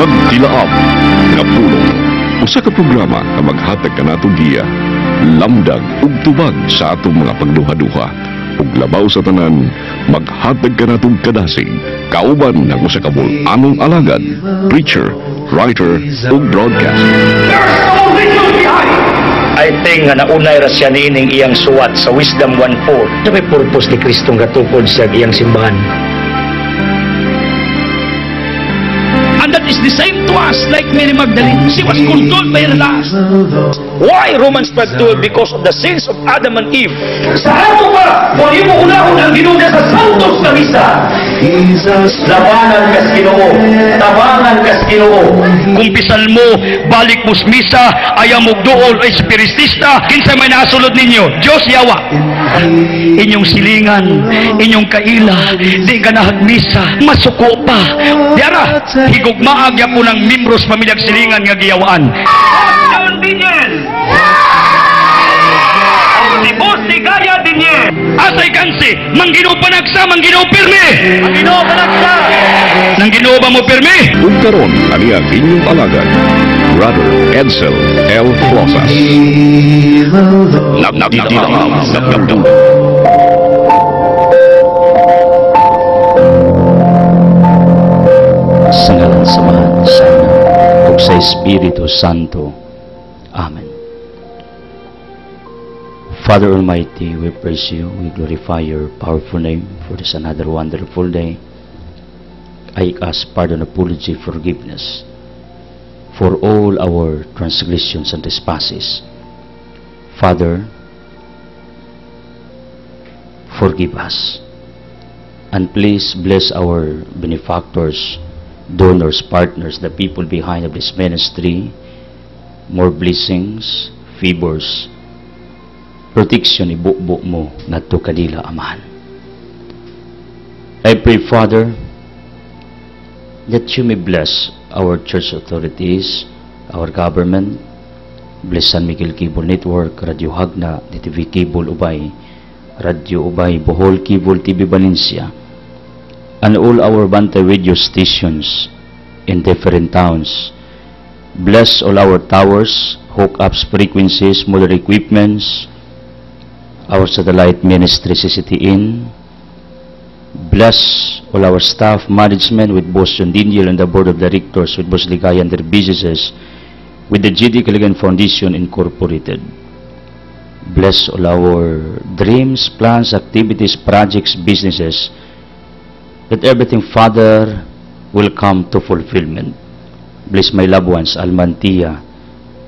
Nagtilaab nga pulong. Usa ka programa nga maghatag kanatong giya, lamdag ug tubag sa atong mga pagduha-duha. Ug labaw sa tanan, maghatag kanatong kadasig, kauban ng usa ka bul-anong alagad, preacher, writer ug broadcaster. I think nga naunay ra siya niining iyang suwat sa Wisdom 1:4. Sa may purpose ni Kristong gatukod sa iyang simbahan. And that is the same to us, like Mary Magdalene. She was controlled by her lust. Why Romans 5:2? Because of the sins of Adam and Eve. Sa ato pa, kung mo unahon ang ginuda sa Santos na Misa, labanan kas Ginoo, tabangan kas Ginoo. Kung bisan mo, balik mo sa misa, ayaw mo dool o espiritista, kinsa may nasulod ninyo, Diyos yawa. Inyong silingan, inyong kaila, di ka nahagmisa, masuko pa. Diara, higugmaag ya po ng membros pamilyag silingan nga giyawaan. John Daniel! Tibos ni Gaya Daniel! Asay kansi, manggino panagsa, manggino pirmi! Manggino panagsa! Nang ginoo ba mo pirmi? Ug karon ani ang inyong alagad, Brother Edsel L. Flosas. Sa ngalan samahan sa ug sa Espiritu Santo. Amen. Father Almighty, we praise you, we glorify your powerful name for this another wonderful day. I ask pardon, apology, forgiveness for all our transgressions and trespasses. Father, forgive us. And please bless our benefactors, donors, partners, the people behind of this ministry. More blessings, favors, protection ibubo mo ngadto kanila, Amahan. I pray, Father, that you may bless our church authorities, our government, bless San Miguel Cable Network, Radio Hagna, DTV Cable Ubay, Radio Ubay, Bohol Cable TV Valencia, and all our Bantay radio stations in different towns. Bless all our towers, hookups, frequencies, modern equipments, our satellite ministry CCTN. Bless all our staff, management with Boss John Daniel and the board of directors with Boss Ligaya and their businesses with the GD Kaligan Foundation Incorporated. Bless all our dreams, plans, activities, projects, businesses, that everything, Father, will come to fulfillment. Bless my loved ones, Almantia,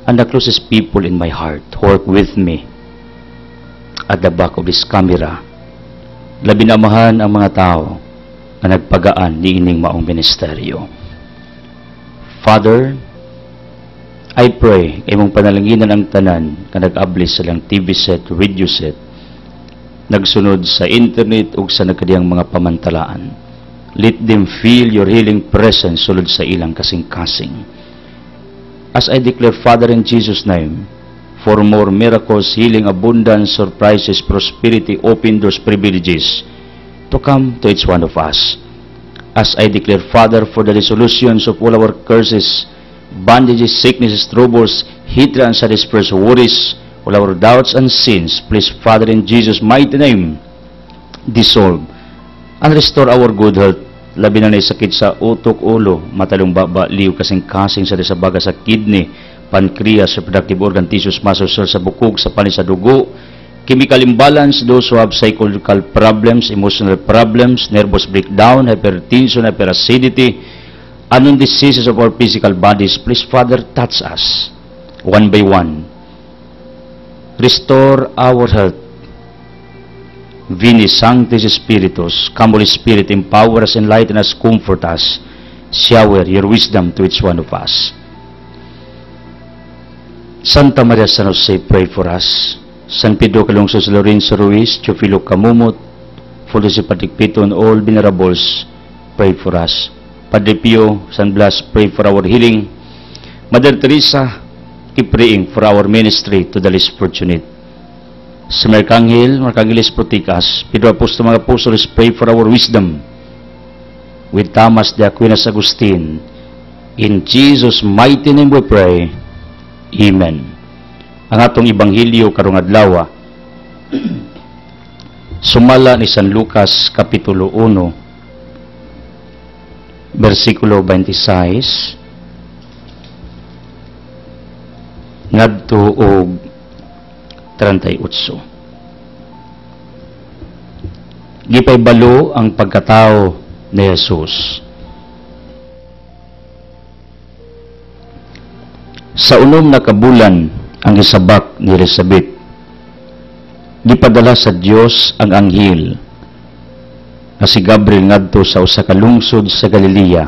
and the closest people in my heart who work with me at the back of this camera. Labinamahan ang mga tao na nagpagaan ni ining maong ministeryo. Father, I pray imong panalanginan ang tanan nga nag-ablis sa lang TV set, radio set, nagsunod sa internet ug sa nagkadiyang mga pamantalaan. Let them feel your healing presence sulod sa ilang kasing-kasing. As I declare, Father, in Jesus' name, for more miracles, healing, abundance, surprises, prosperity, open doors, privileges to come to each one of us. As I declare, Father, for the resolutions of all our curses, bondages, sicknesses, troubles, hatred, and satisfies, worries, all our doubts and sins, please, Father, in Jesus' mighty name, dissolve and restore our good health. Labi na sakit sa utok, ulo, matalong baba, liw, kasing-kasing sa desabaga sa kidney, pancreas, reproductive organ, tissues, muscles, cells sa bukog, sa panis sa dugo, chemical imbalance, those who have psychological problems, emotional problems, nervous breakdown, hypertension, hyperacidity, unknown diseases of our physical bodies, please, Father, touch us one by one. Restore our health. Vini Sanctis Spiritus, come Holy Spirit, empower us, enlighten us, comfort us, shower your wisdom to each one of us. Santa Maria San Jose, pray for us. San Pedro Calungsod, Lorenzo Ruiz, Teofilo Camumot, Fulvio Patikpito, and all venerables, pray for us. Padre Pio, San Blas, pray for our healing. Mother Teresa, keep praying for our ministry to the less fortunate. Sa Arkanghel, Arkangeles Proticas, Pedro Apostol, mga apostles, pray for our wisdom. With Thomas de Aquinas Agustin, In Jesus' mighty name we pray. Amen. Ang atong Ebanghelyo karong adlaw sumala ni San Lucas Kapitulo 1 versikulo 26 ngadto og 38. Gipaybalo ang pagkatao ni Jesus. Sa unom na kabulan ang gisabak ni Elizabeth, gipadala sa Dios ang anghel na si Gabriel ngadto sa usa ka lungsod sa Galilea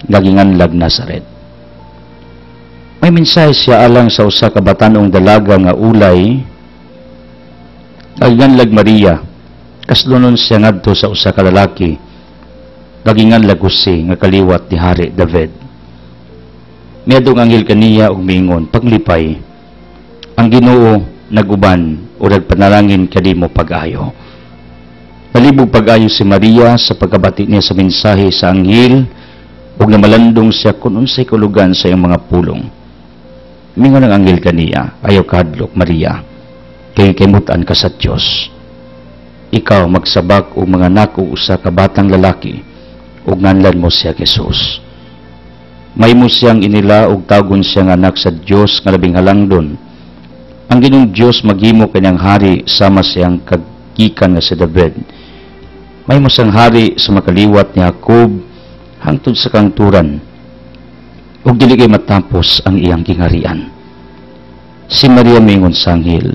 nga ginganlag Nazaret. May mensahe siya alang sa usa ka batanong dalaga nga ulay nga ginganlag Maria, kaslunon siya ngadto sa usa ka lalaki nga ginganlag Jose nga kaliwat ni Hari David. Miadtong anghel kaniya og miingon, paglipay, ang Ginoo naguban o nagpanalangin kanimo pag-ayo. Nalibog pag-ayo si Maria sa pagkabati niya sa mensahe sa anghel ug namalandong siya kung unsay kulugan sa iyang mga pulong. Mingon ang anghel kaniya, ayaw kahadlok Maria, kay kimutan ka sa Dios. Ikaw magsabak og mga anak o usa ka batang lalaki ug nganlan mo siya Jesus. May mo siyang inila ug tawgon siya nga anak sa Dios nga labing halangdon. Ang Ginoong Dios maghimo kanyang hari sama siyang kagikan nga si David. May mo siyang hari sa makaliwat ni Jacob hangtod sa kangturan ug dili kay matapos ang iyang kingharian. Si Maria mingon sa anghel,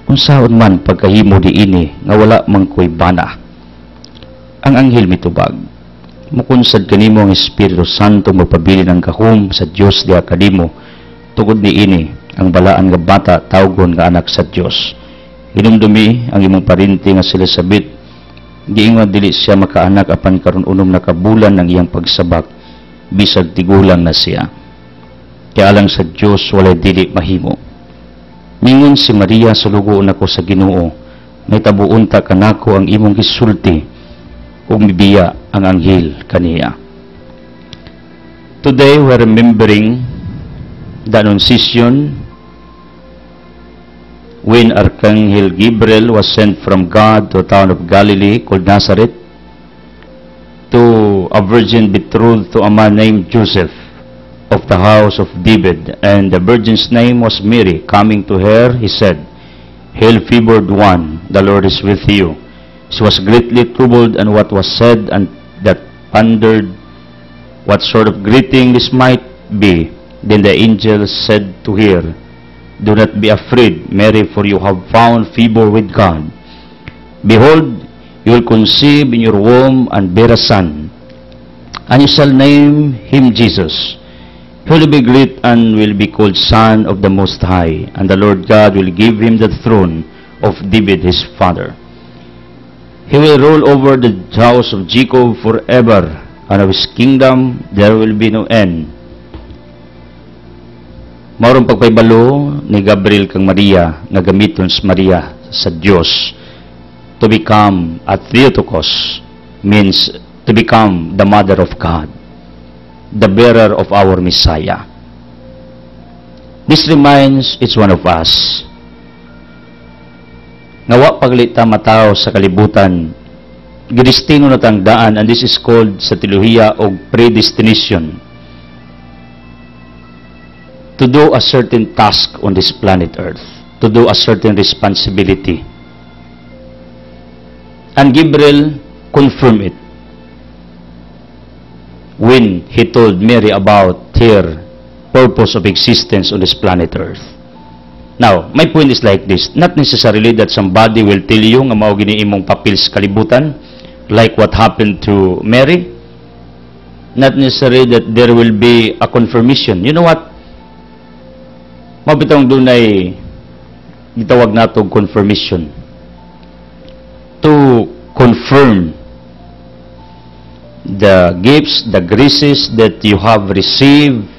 unsaon man pagkahimo diini nga wala man koy bana. Ang anghel mitubag, mukunsad kanimo ang Espiritu Santo magpabilin ang gahom sa Dios diha kanimo. Tugod niini ang balaan nga bata tawgon nga anak sa Dios. Hinumdumi ang imong parinti nga si Elizabeth, giingon dili siya makaanak apan karon unom na kabulan ng iyang pagsabak, bisag tigulang na siya. Kaya alang sa Dios walay dili mahimo. Mingon si Maria, sulugoon ako sa Ginoo, may tabuon ta kanako ang imong gisulti, ug mibiya ang anghel kaniya. Today we are remembering the Annunciation when Archangel Gabriel was sent from God to a town of Galilee called Nazareth to a virgin betrothed to a man named Joseph of the house of David, and the virgin's name was Mary. Coming to her, he said, Hail, favored one, the Lord is with you. She was greatly troubled, and what was said, and that pondered what sort of greeting this might be. Then the angel said to her, Do not be afraid, Mary, for you have found favor with God. Behold, you will conceive in your womb and bear a son, and you shall name him Jesus. He will be great and will be called Son of the Most High, and the Lord God will give him the throne of David his father. He will rule over the house of Jacob forever, and of his kingdom there will be no end. Maurong pagpaybalo ni Gabriel kang Maria, nga gamiton si Maria sa Dios. To become a Theotokos means to become the mother of God, the bearer of our Messiah. This reminds each one of us nga wa paglita matao sa kalibutan, gidestino na tang daan, and this is called sa teolohiya og predestination, to do a certain task on this planet Earth, to do a certain responsibility. And Gabriel confirmed it when he told Mary about her purpose of existence on this planet Earth. Now, my point is like this, not necessarily that somebody will tell you nga mao gini imong papel sa kalibutan, like what happened to Mary. Not necessarily that there will be a confirmation. You know what? Mabitong dunay gitawag nato confirmation. To confirm the gifts, the graces that you have received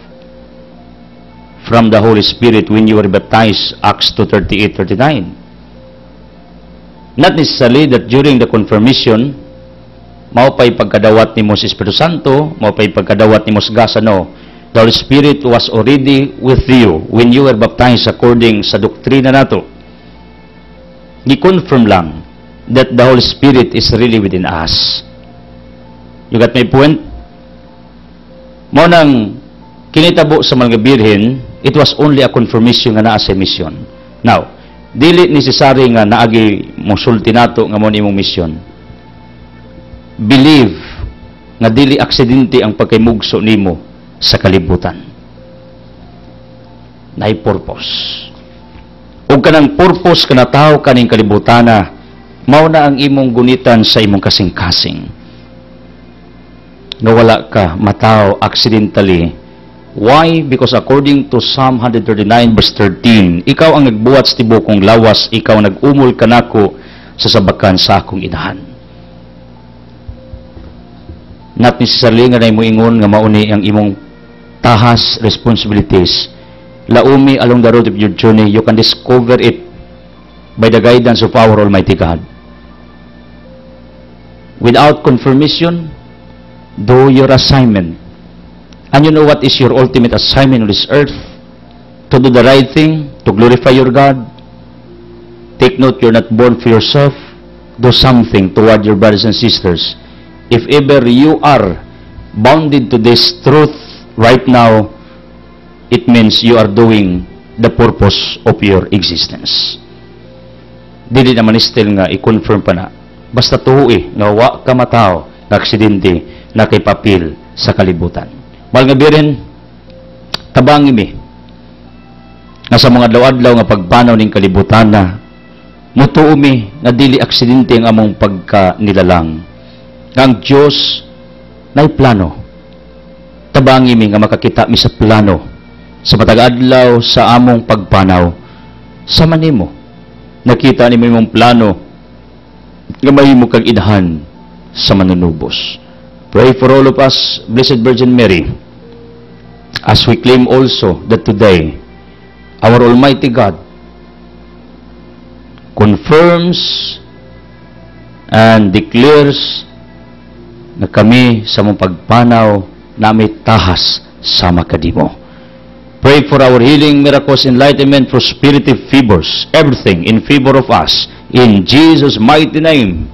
from the Holy Spirit when you were baptized, Acts 2:38-39. Not necessarily that during the confirmation, mao pay pagkadawat nimo sa Espiritu Santo, mao pay pagkadawat nimo sa gasa, no. The Holy Spirit was already with you when you were baptized according sa doktrina nato. Gi-confirm lang that the Holy Spirit is really within us. You got my point? Mao nang kinitabo sa mga birhen, it was only a confirmation nga naa sa mission. Now, dili necessary nga naagi mosulti nato nga mo imong mission. Believe nga dili aksidente ang pagkaymugso nimo sa kalibutan. Naay purpose. Ug kanang purpose kana tawo kaning kalibutana, mao na ang imong gunitan sa imong kasing-kasing. Nga wala ka mataw accidentally. Why? Because according to Psalm 139 verse 13, ikaw ang nagbuhat sa tibokong lawas, ikaw ang nag-umol kanako sa sabakan sa akong inahan. Not necessarily nga na mo ingon nga mauni ang imong tahas responsibilities. Laumi along the road of your journey, you can discover it by the guidance of our Almighty God. Without confirmation, do your assignment. And you know what is your ultimate assignment on this earth? To do the right thing, to glorify your God. Take note, you're not born for yourself. Do something toward your brothers and sisters. If ever you are bounded to this truth right now, it means you are doing the purpose of your existence. Dili naman still nga i-confirm pa na. Basta tuhui nga wa ka matao na aksidente na kay papil sa kalibutan. Mahal nga birin, tabangi mi nga sa mga adlaw-adlaw nga pagpanaw ning kalibutan na mutuo mi nga dili aksidente ang among pagka-nilalang. Nga ang Diyos na'y plano. Tabangi mi nga makakita mi sa plano sa matag adlaw sa among pagpanaw. Sa manimo, nakita nimo imong plano nga mahimo kag idhan sa manunubos. Pray for all of us, Blessed Virgin Mary, as we claim also that today, our Almighty God confirms and declares na kami sa mong pagpanaw namin tahas sa makadimo. Pray for our healing, miracles, enlightenment, prosperity, favors, everything in favor of us. In Jesus' mighty name,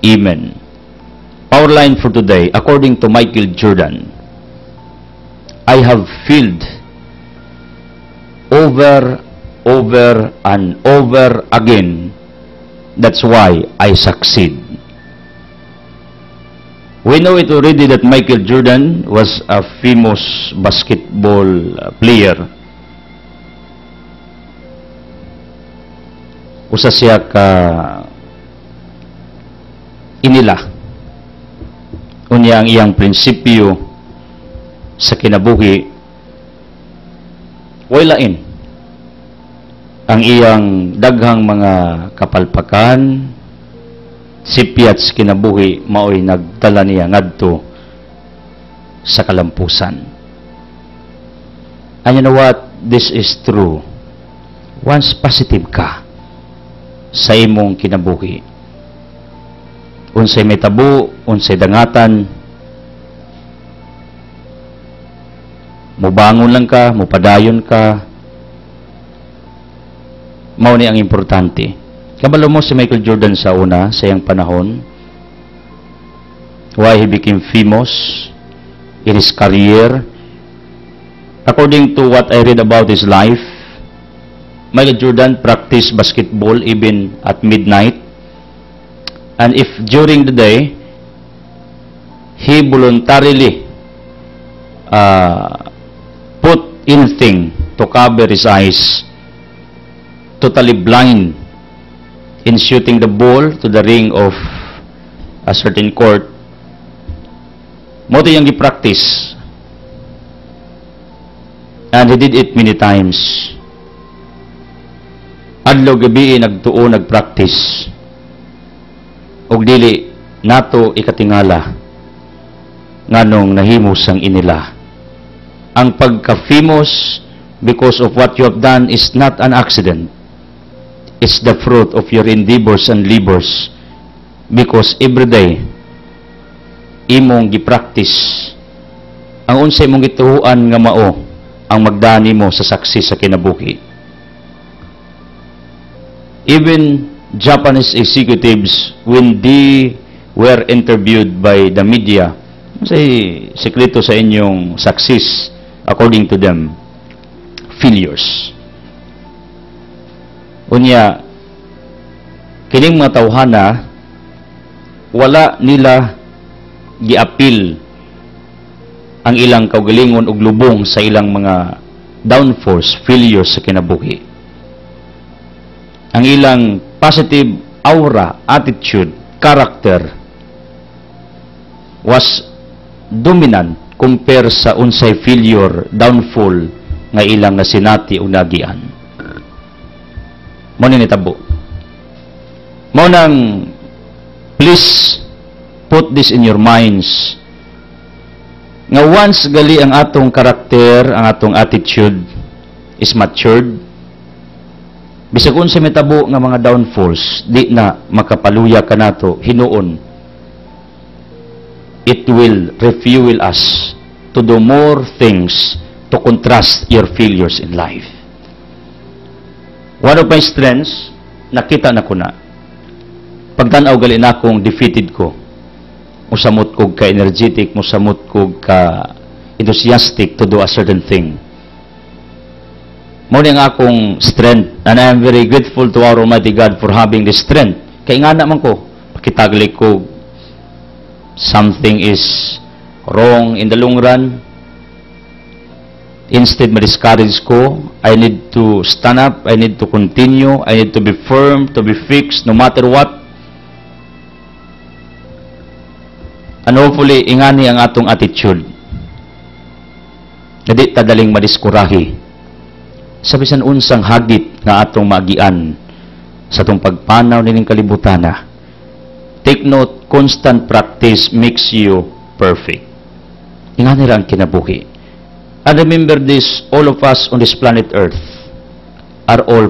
Amen. Our line for today, according to Michael Jordan, I have filled over and over again. That's why I succeed. We know it already that Michael Jordan was a famous basketball player. Usa siya ka inila. Unya ang iyang prinsipyo sa kinabuhi, way lain. Ang iyang daghang mga kapalpakan, sipyat sa kinabuhi, mao'y nagdala niya ngadto sa kalampusan. And you know what? This is true. Once positive ka sa imong kinabuhi, unsay may tabo, unsay dangatan, mubangon lang ka, mupadayon ka, mao ni ang importante. Kabalo mo si Michael Jordan sa una, sa iyang panahon, why he became famous in his career. According to what I read about his life, Michael Jordan practiced basketball even at midnight. And if during the day, he voluntarily put anything to cover his eyes, totally blind in shooting the ball to the ring of a certain court, mo ito yung i-practice. And he did it many times. Adlaw gabi nagtuo, nagpractice. Og dili nato ikatingala nganong nahimos ang inila. Ang pagka-famous because of what you have done is not an accident. It's the fruit of your endeavors and labors. Because every day imong gi-practice ang unsay imong gituhuan nga mao ang magdani mo sa saksi sa kinabuhi. Even Japanese executives, when they were interviewed by the media, say sekreto sa inyong success, according to them, failures. Unya, kining mga tawhana, wala nila giapil ang ilang kaugalingon ug lubong sa ilang mga downfalls, failures sa kinabuhi. Ang ilang positive aura, attitude, character was dominant compare sa unsay failure, downfall nga ilang nasinati o nagian. Mao ni nitabo. Mao nang please put this in your minds nga once gali ang atong karakter, ang atong attitude is matured, bisag unsa mitabo nga mga downfalls, di na makapaluya kanato hinuon. It will refuel us to do more things to contrast your failures in life. One of my strengths, nakita na ko na. Pagtanaw gali na akong defeated ko, musamot kog ka energetic, musamot kog ka enthusiastic to do a certain thing. Mao ni ang akong strength, and I am very grateful to our Almighty God for having this strength. Kay nga naman ko, pakitagli ko something is wrong in the long run. Instead, ma-discourage ko, I need to stand up, I need to continue, I need to be firm, to be fixed, no matter what. And hopefully, ingani ang atong attitude. Hindi tadaling madiskurahi. Sa bisan unsang hagit nga atong magian sa atong pagpanaw nining kalibutana. Take note, constant practice makes you perfect. Ingani ra ang kinabuhi. And remember this, all of us on this planet Earth are all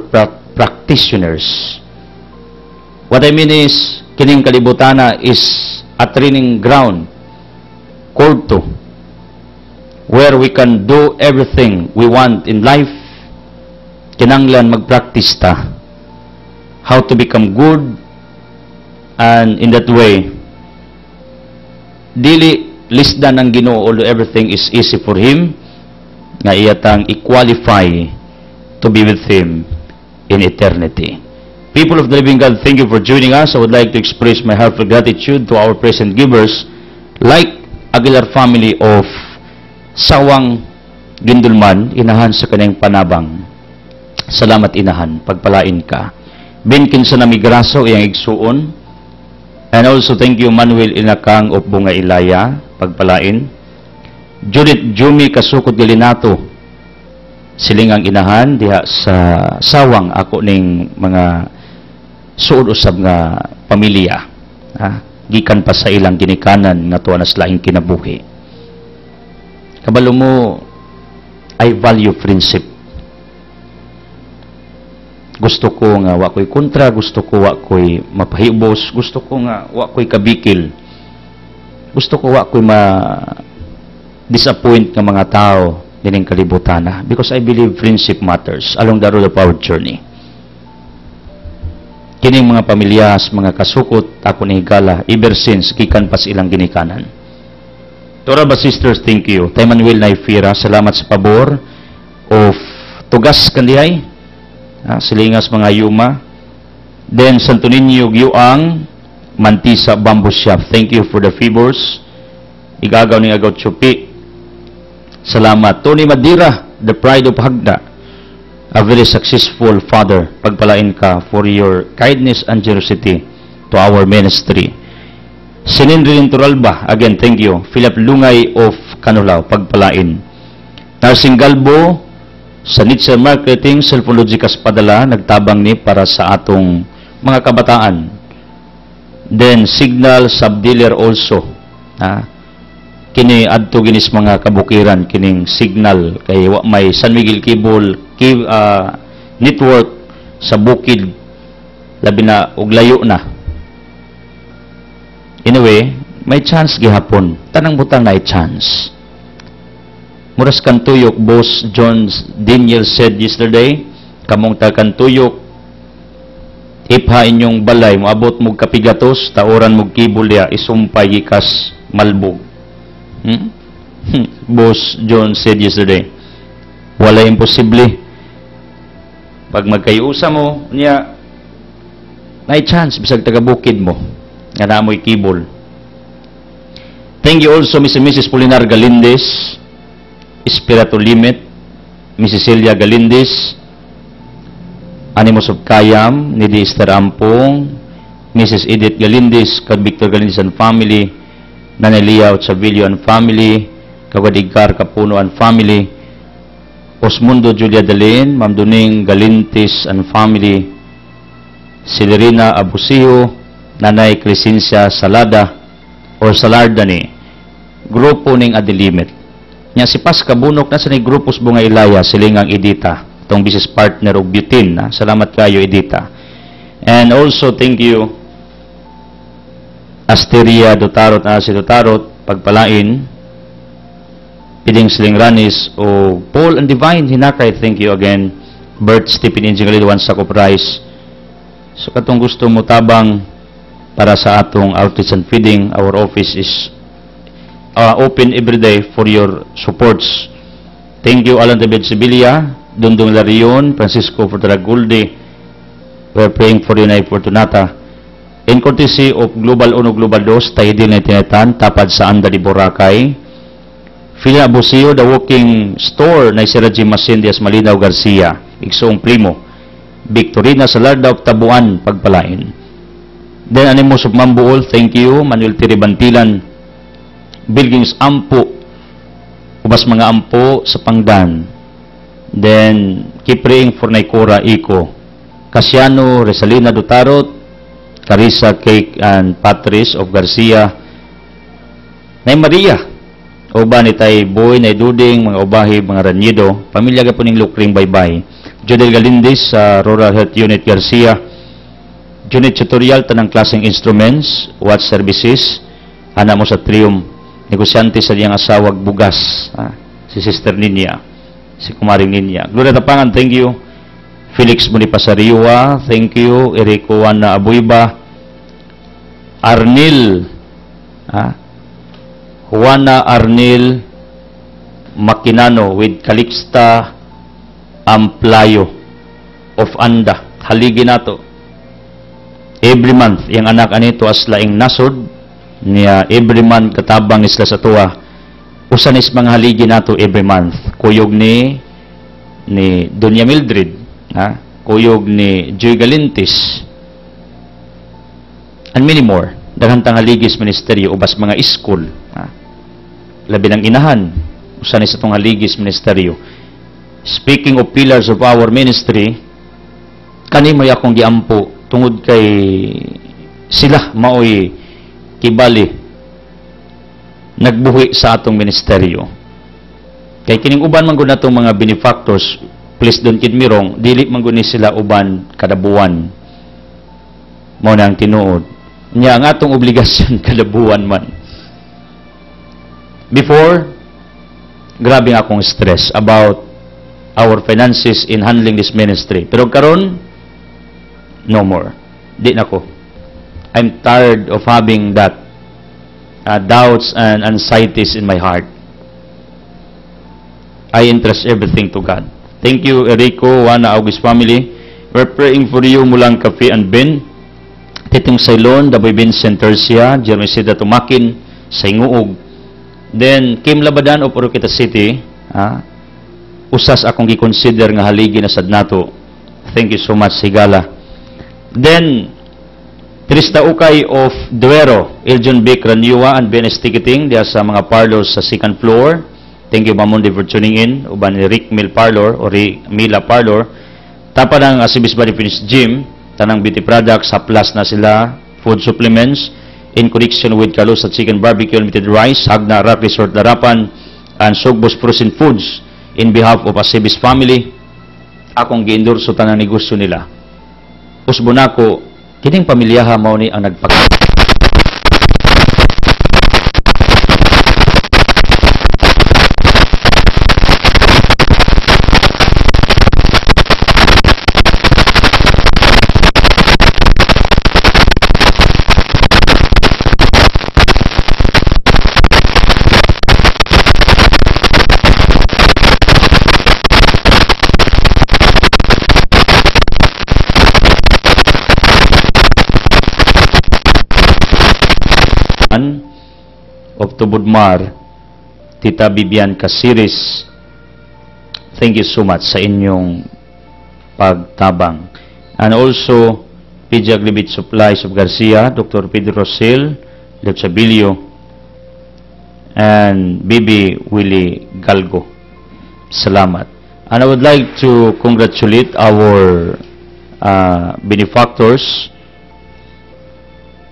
practitioners. What I mean is, kining kalibutana is a training ground, kurto, where we can do everything we want in life. Kinanglan mag-practice ta how to become good, and in that way, dili lisdan ang Ginoo, although everything is easy for Him, nga iyatang i-qualify to be with Him in eternity. People of the living God, thank you for joining us. I would like to express my heartfelt gratitude to our present givers, like Aguilar family of Sawang Gindulman, inahan sa kanyang panabang. Salamat inahan, pagpalain ka. Binkin sa namigraso, iyang igsuon. And also thank you Manuel Inakang of Bunga Ilaya, pagpalain. Judith Jumi Kasukot Galinato, silingang inahan diha sa Sawang, ako ning mga suod usab nga pamilya, gikan pa sa ilang ginikanan nga tuwa na laing kinabuhi. Kabalo mo, I value friendship. Gusto ko nga wa ko'y kontra, gusto ko wa ko'y mapahibos, gusto ko nga wa ko'y kabikil, gusto ko wa ko'y disappoint ng mga tao dining kalibutana, because I believe friendship matters along the road of our journey. Kining mga pamilyas, mga kasukot, ako ni higala, ever since, gikan pas ilang ginikanan. Tora ba sisters, thank you. Tay Manuel Naifira, salamat sa pabor of tugas kandihay, silingas mga yuma. Then, Santo Niño Gyuang, Mantisa Bamboo Shop, thank you for the favors. Igagaw ni Agaw Chupi, salamat. Tony Madira, the pride of Hagda, a very successful father, pagpalain ka for your kindness and generosity to our ministry. Sinindrin Turalba, again, thank you. Philip Lungay of Canolao, pagpalain. Narsing Galbo, sa Nitsa Marketing, Cellphone Logikas padala, nagtabang ni para sa atong mga kabataan. Then, Signal Subdealer also, kini adto ginis mga kabukiran kining signal kay may San Miguel Cable network sa bukid labi na og layo na. Anyway, may chance gihapon. Tanang butang na chance. Muras kantuyok, Boss John Daniel said yesterday, kamong kantuyok, ipha inyong balay, moabot mong kapigatos, taoran mong kibul diya, isumpay gikas malbog. Boss John said yesterday, wala imposible. Pag magkayusa mo, niya, may chance, bisag taga-bukid mo, nga na mo'y kibol. Thank you also, Mr. and Mrs. Polinar Galindez, Espiritu Limit, Mrs. Celia Galindez, Animos of Kayam, ni Esther Ampong, Mrs. Edith Galindez, kag Victor Galindez and family, Nanay Liao Chavillo and family, Kagwadigkar Kapuno and family, Osmundo Julia Dalin, Ma'am Duning Galintis and family, Celerina Abusio, Nanay Crescencia Salada, or Salardani, grupo ning Adilimit. Nya si Pasca Bunok na sa ni grupos Bunga Ilaya, silingang Edita, itong business partner of Butin. Salamat kayo, Edita. And also, thank you, Asteria Dotarot na si Dotarot, pagpalain, Piding Siling Ranis, o Paul and Divine Hinakay, thank you again, Bert Stephen Injingalid, one sack of rice. So, katong gusto mo tabang para sa atong outreach and feeding, our office is open every day for your supports. Thank you, Alan David Sibilia, Dundong Larion, Francisco Fortaragulde. We're praying for you na Fortunata. In courtesy of Global 1, Global 2, tayo din na tinatan, tapad sa Anda di Boracay. Filia Abusio, the walking store na si Reggie Masindias Malinaw Garcia, Igsoong Primo. Victorina Salarda of Tabuan, pagpalain. Then, Animos of Mambuol, thank you, Manuel Tiribantilan, Bilgings Ampo, ubas mga ampo sa Pangdan. Then, keep praying for Naikora Iko, Casiano Resalina Dutarot, Carissa Cake and Patrice of Garcia, Nay Maria, uba ni Tay Boy, Nay Duding, mga ubahi, mga Ranyido, pamilya ka po ning Lukring Baybay, Jodel Galindis sa Rural Health Unit Garcia, Unit Tutorial, tanang klaseng instruments, watch services, ana mo sa Trium, negosyante sa diyang asawag bugas, si Sister Ninya, si Kumaring Ninya. Gloria Tapangan, thank you. Felix Bonipasariwa, thank you. Erico Juana Abuiba, Arnil, Juana Arnil Makinano with Calixta Amplayo of Anda. Haligi nato. Every month, yung anak anito as laing nasod, niya every month katabang isla sa tuwa, usan is mga haligi nato every month. Kuyog ni Doña Mildred, kuyog ni Joy Galintis, and many more. Daghantang haligis ministeryo, ubas mga school, labi ng inahan, usan is itong haligis ministeryo. Speaking of pillars of our ministry, kani may akong giampo, tungod kay sila maoy kibali nagbuhi sa atong ministeryo. Kay kining uban man gud natong mga benefactors, please don't kid me wrong, dili man gud ni sila uban kada buwan. Mao na ang tinuod. Nya ang atong obligasyon kada buwan man. Before, grabe nga akong stress about our finances in handling this ministry. Pero karon, no more. Di na ko. I'm tired of having that doubts and anxieties in my heart. I entrust everything to God. Thank you, Erico, Juana, August family. We're praying for you, Mulang Cafe and Ben, Titong Sailon, Daboy Vincent Tercia, Jeremy Sida Tumakin, Sainguog. Then, Kim Labadan of Oroqueta City, usas akong gi-consider nga haligi na sad nato. Thank you so much, Sigala. Then, Trista Ukay of Duero, Eljon B. Craniua and BNS Ticketing, diya sa mga parlors sa second floor. Thank you, Mamundi, for tuning in. Uban ni Rick Mill Parlor o Mila Parlor. Tapa ng Asibis Body Finish Gym, tanang beauty products, plus na sila, food supplements, in connection with Carlos at Chicken Barbecue Limited Rice, Hagna Rock Resort Larapan, and Sogbos Frozen Foods. In behalf of Asibis family, akong gi-endorso tanang negosyo nila. Usbo na ko, kining pamilyaha mao ni ang of Tubudmar, Tita Bibian Casiris, thank you so much sa inyong pagtabang. And also, PG Agribit Supplies of Garcia, Dr. Pedro Rosel, Lechabilio, and Bibi Willie Galgo. Salamat. And I would like to congratulate our benefactors,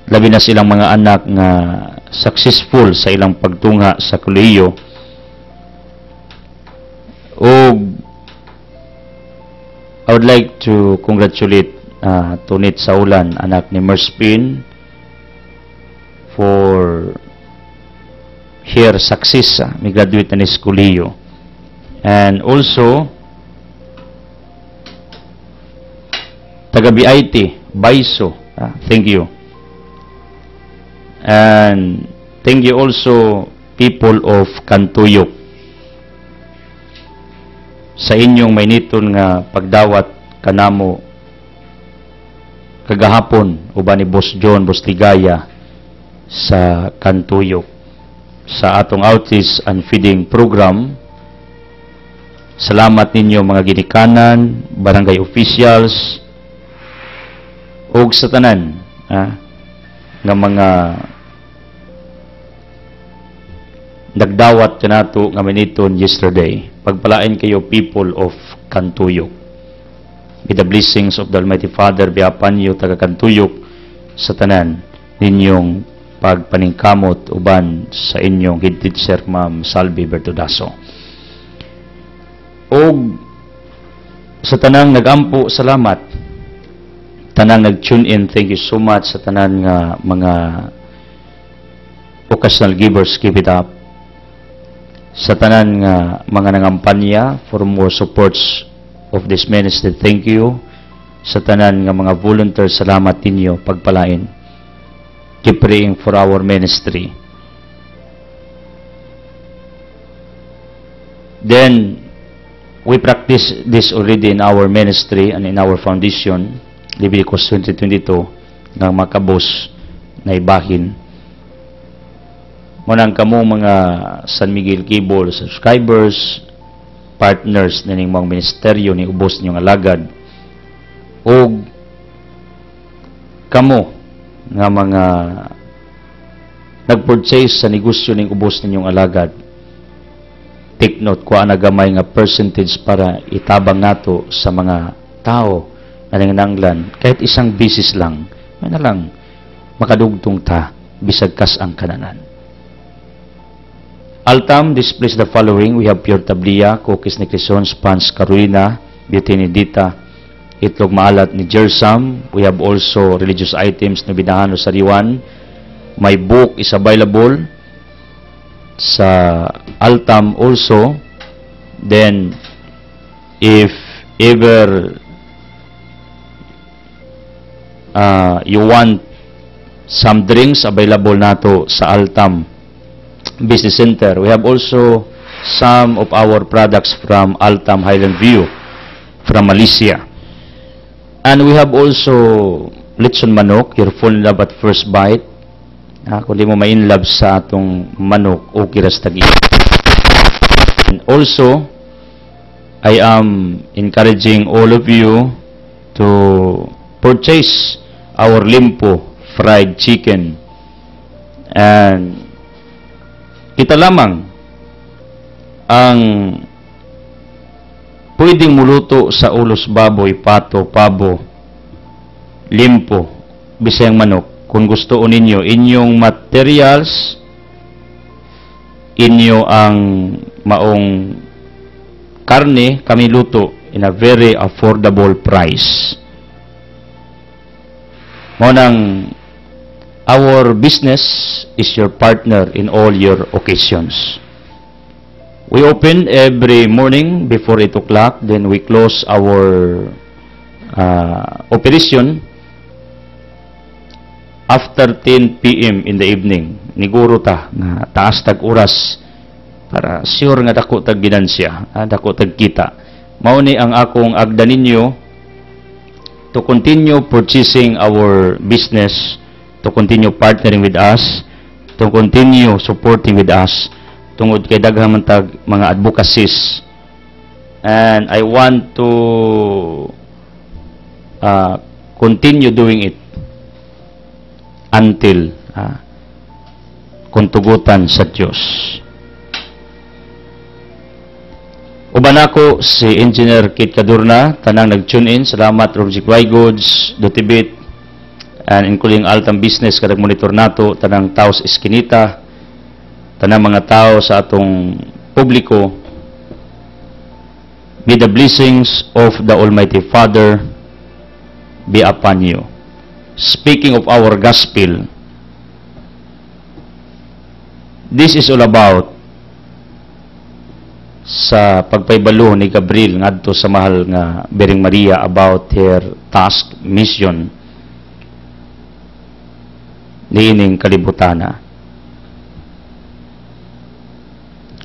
labi na silang mga anak nga successful sa ilang pagtunga sa kolehiyo. O I would like to congratulate Tunit Saulan, anak ni Merspin, for her success. May graduate na ni kolehiyo. And also, taga BIT, Baiso, thank you. And thank you also people of Kantuyok sa inyong mainiton nga pagdawat kanamo kagahapon uban ni Boss John Bustigaya sa Kantuyok sa atong outreach and feeding program. Salamat ninyo mga ginikanan, barangay officials, ug sa tanan nga mga nagdawat kanato nga miniton yesterday. Pagpalain kayo people of Kantuyok. With the blessings of the Almighty Father, biapan niyo taga Kantuyok sa tanan ninyong pagpaningkamot uban sa inyong head teacher Ma'am Salvi Bertudaso. O sa tanang nagampo, salamat. Tanang nag-tune in, thank you so much sa tanan nga mga occasional givers, keep it up. Sa tanan nga mga nangampanya for more supports of this ministry, thank you. Sa tanan nga mga volunteers, salamat ninyo, pagpalain. Keep praying for our ministry. Then, we practice this already in our ministry and in our foundation, Leviticus 20:22, ng makabos na ibahin. Munang kamo mga San Miguel Cable subscribers, partners na ning mga ministeryo ni ubos ninyong alagad, o kamo nga mga nag-purchase sa negosyo ning ubos ninyong alagad, take note ko nagamay nga percentage para itabang nato sa mga tao na nanginanglan. Kahit isang bisis lang, may na lang makadugtong ta, bisag kas ang kananan. Altam displays the following. We have pure tablia, cookies ni Quezon, sponge Carolina, beauty ni Dita, itlog maalat ni Jersam. We have also religious items na binahano sa Riwan. My book is available sa Altam also. Then if ever you want some drinks, available nato sa Altam Business Center. We have also some of our products from Altam Highland View from Malaysia. And we have also lechon manok, your full love at first bite. Kung di mo ma-inlove sa atong manok, okay ras tagi. And also, I am encouraging all of you to purchase our Limpo fried chicken. And kita lamang ang pwedeng muluto sa ulos baboy, pato, pabo, limpo, bisayang manok. Kung gusto ninyo, inyong materials, inyo ang maong karne, kami luto in a very affordable price. Monang our business is your partner in all your occasions. We open every morning before 8 o'clock, then we close our operation after 10 p.m. in the evening. Niguro ta nga taas tag oras para sure nga dako tag ginansya, dako tag kita. Mao ni ang akong agda ninyo to continue purchasing our business, to continue partnering with us, to continue supporting with us tungod kay daghang tag mga advocacies. And I want to continue doing it until kuntugutan sa Diyos. Uban ako si Engineer Kit Cadurna, tanang nag-tune in. Salamat Rogic Goods, Dotibit, and including Altam Business, kadag monitor nato, tanang tao sa Eskinita, tanang mga tao sa atong publiko. May the blessings of the Almighty Father be upon you. Speaking of our gospel, this is all about sa pagpaybalo ni Gabriel ngadto sa mahal nga Birheng Maria about her task, mission niining kalibutana.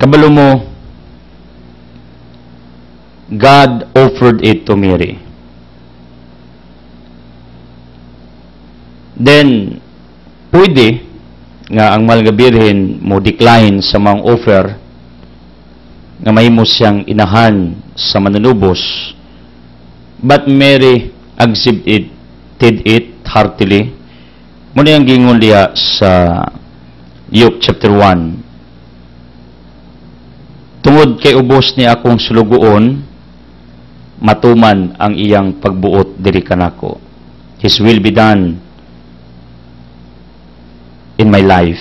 Kabalo mo, God offered it to Mary. Then, pwede nga ang mahal nga Birhen mo decline sa mga offer nga mahimo siyang inahan sa manunubos, but Mary accepted it heartily. Muna yung gingon liya sa Luke chapter 1. Tungod kay ubos ni akong sulugoon, matuman ang iyang pagbuot diri kanako. His will be done in my life.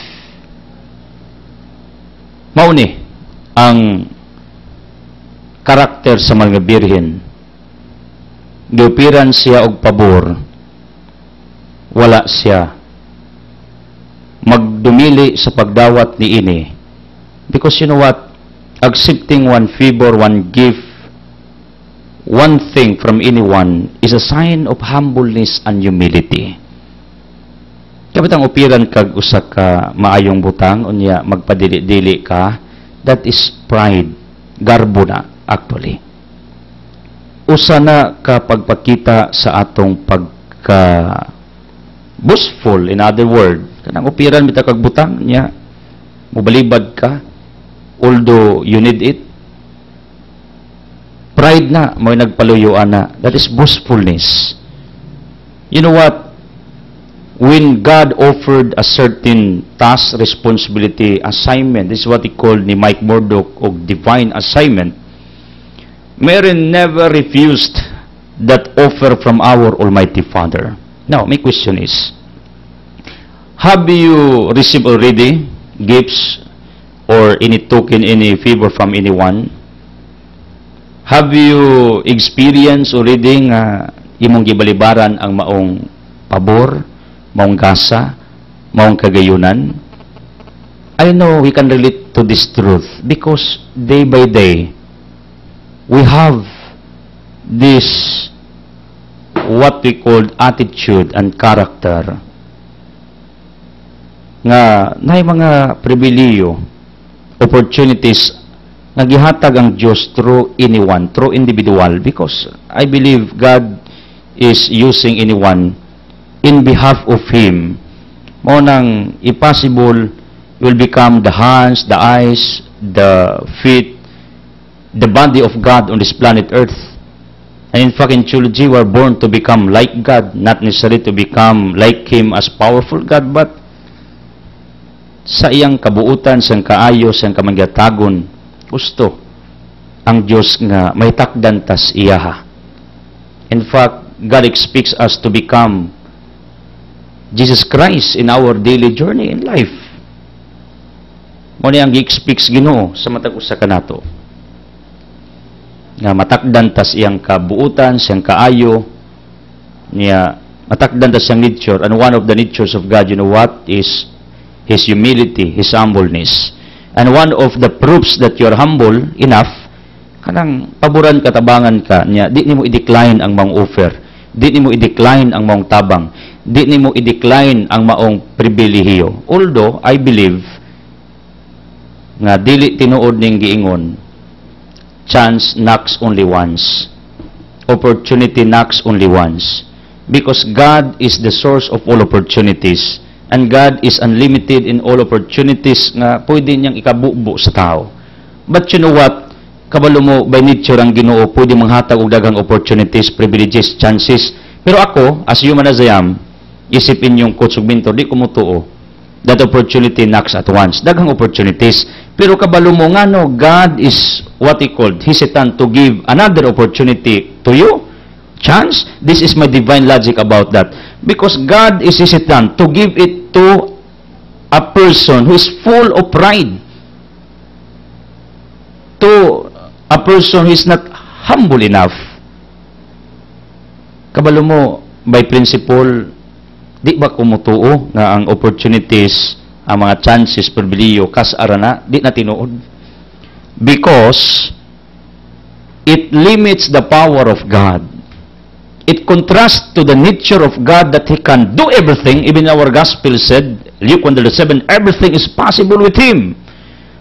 Mauni ang karakter sa mga Birhen. Giupiran siya og pabor, wala siya magdumili sa pagdawat ni ini. Because you know what? Accepting one favor, one gift, one thing from anyone is a sign of humbleness and humility. Kapit ang upiran kag usa ka maayong butang, unya magpadili-dili ka, that is pride. Garbo na, actually. Usa na ka pagpakita sa atong pagka-boastful, in other word, kanang upiran bita kag butang niya, mubalibad ka, although you need it. Pride na, may nagpaluyuan na. That is boastfulness. You know what? When God offered a certain task, responsibility, assignment, this is what he called ni Mike Murdoch of divine assignment, Mary never refused that offer from our Almighty Father. Now, my question is, have you received already gifts or any token, any favor from anyone? Have you experienced already nga imong gibalibaran ang maong pabor, maong gasa, maong kagayunan? I know we can relate to this truth because day by day, we have this, what we call attitude and character, nga naay mga pribiliyo, opportunities, nagihatag ang Diyos through anyone, through individual, because I believe God is using anyone in behalf of Him. Mo nang impossible will become the hands, the eyes, the feet, the body of God on this planet Earth. And in fact, in theology, we are born to become like God, not necessarily to become like Him as powerful God, but sa iyang kabuutan, sa iyang kaayo, sa iyang kamangyatagon, gusto ang Diyos nga may takdan tas iyaha. In fact, God expects us to become Jesus Christ in our daily journey in life. Mo ni ang gi-expects Ginoo sa matag usa kanato. Nga matakdan tas iyang kabuutan, sa iyang kaayo, niya matakdan tas iyang nature, and one of the natures of God, you know what, is His humility, His humbleness. And one of the proofs that you're humble enough, kanang paboran katabangan ka niya, di nimo i-decline ang maong offer, di nimo i-decline ang maong tabang, di nimo i-decline ang maong pribilehiyo. Although I believe nga dili tinuod ning giingon, chance knocks only once, opportunity knocks only once, because God is the source of all opportunities, And God is unlimited in all opportunities nga pwede niyang ikabubo sa tao. But you know what? Kabalo mo, by nature ang Ginoo, pwede manghatag og daghang opportunities, privileges, chances. Pero ako, as human as I am, isipin yung coach ug mentor, di ko mutuo. That opportunity knocks at once. Daghang opportunities. Pero kabalo mo nga no, God is what He called hesitant to give another opportunity to you. Chance? This is my divine logic about that. Because God is hesitant to give it to a person who is full of pride. To a person who is not humble enough. Kabalo mo, by principle, di ba kumutuo nga ang opportunities, ang mga chances, pribiliyo, kasarana, di na tinuod? Because it limits the power of God. It contrasts to the nature of God that He can do everything. Even our gospel said, Luke 1:7, everything is possible with Him.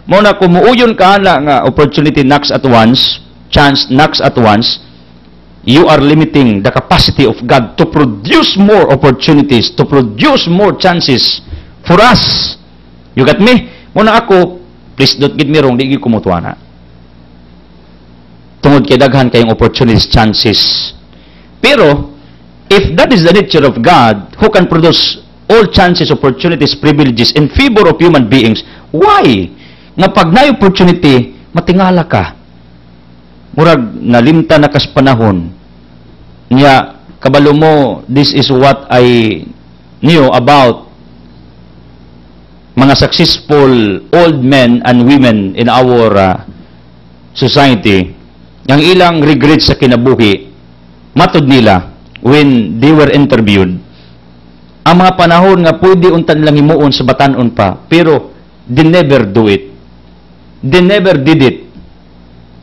Muna kumuuyon ka na nga opportunity knocks at once, chance knocks at once, you are limiting the capacity of God to produce more opportunities, to produce more chances for us. You got me? Muna ako, please don't get me wrong, di ko kumutuwa na. Tungod kay daghan kayong opportunities, chances. Pero, if that is the nature of God, who can produce all chances, opportunities, privileges in favor of human beings, why? Nga pag na opportunity, matingala ka. Murag, nalimta na kas panahon. Niya, kabalo mo, this is what I knew about mga successful old men and women in our society. Yang ilang regrets sa kinabuhi, matod nila, when they were interviewed, ang mga panahon nga pwede untan lang himuon sa batanon pa, pero they never do it. They never did it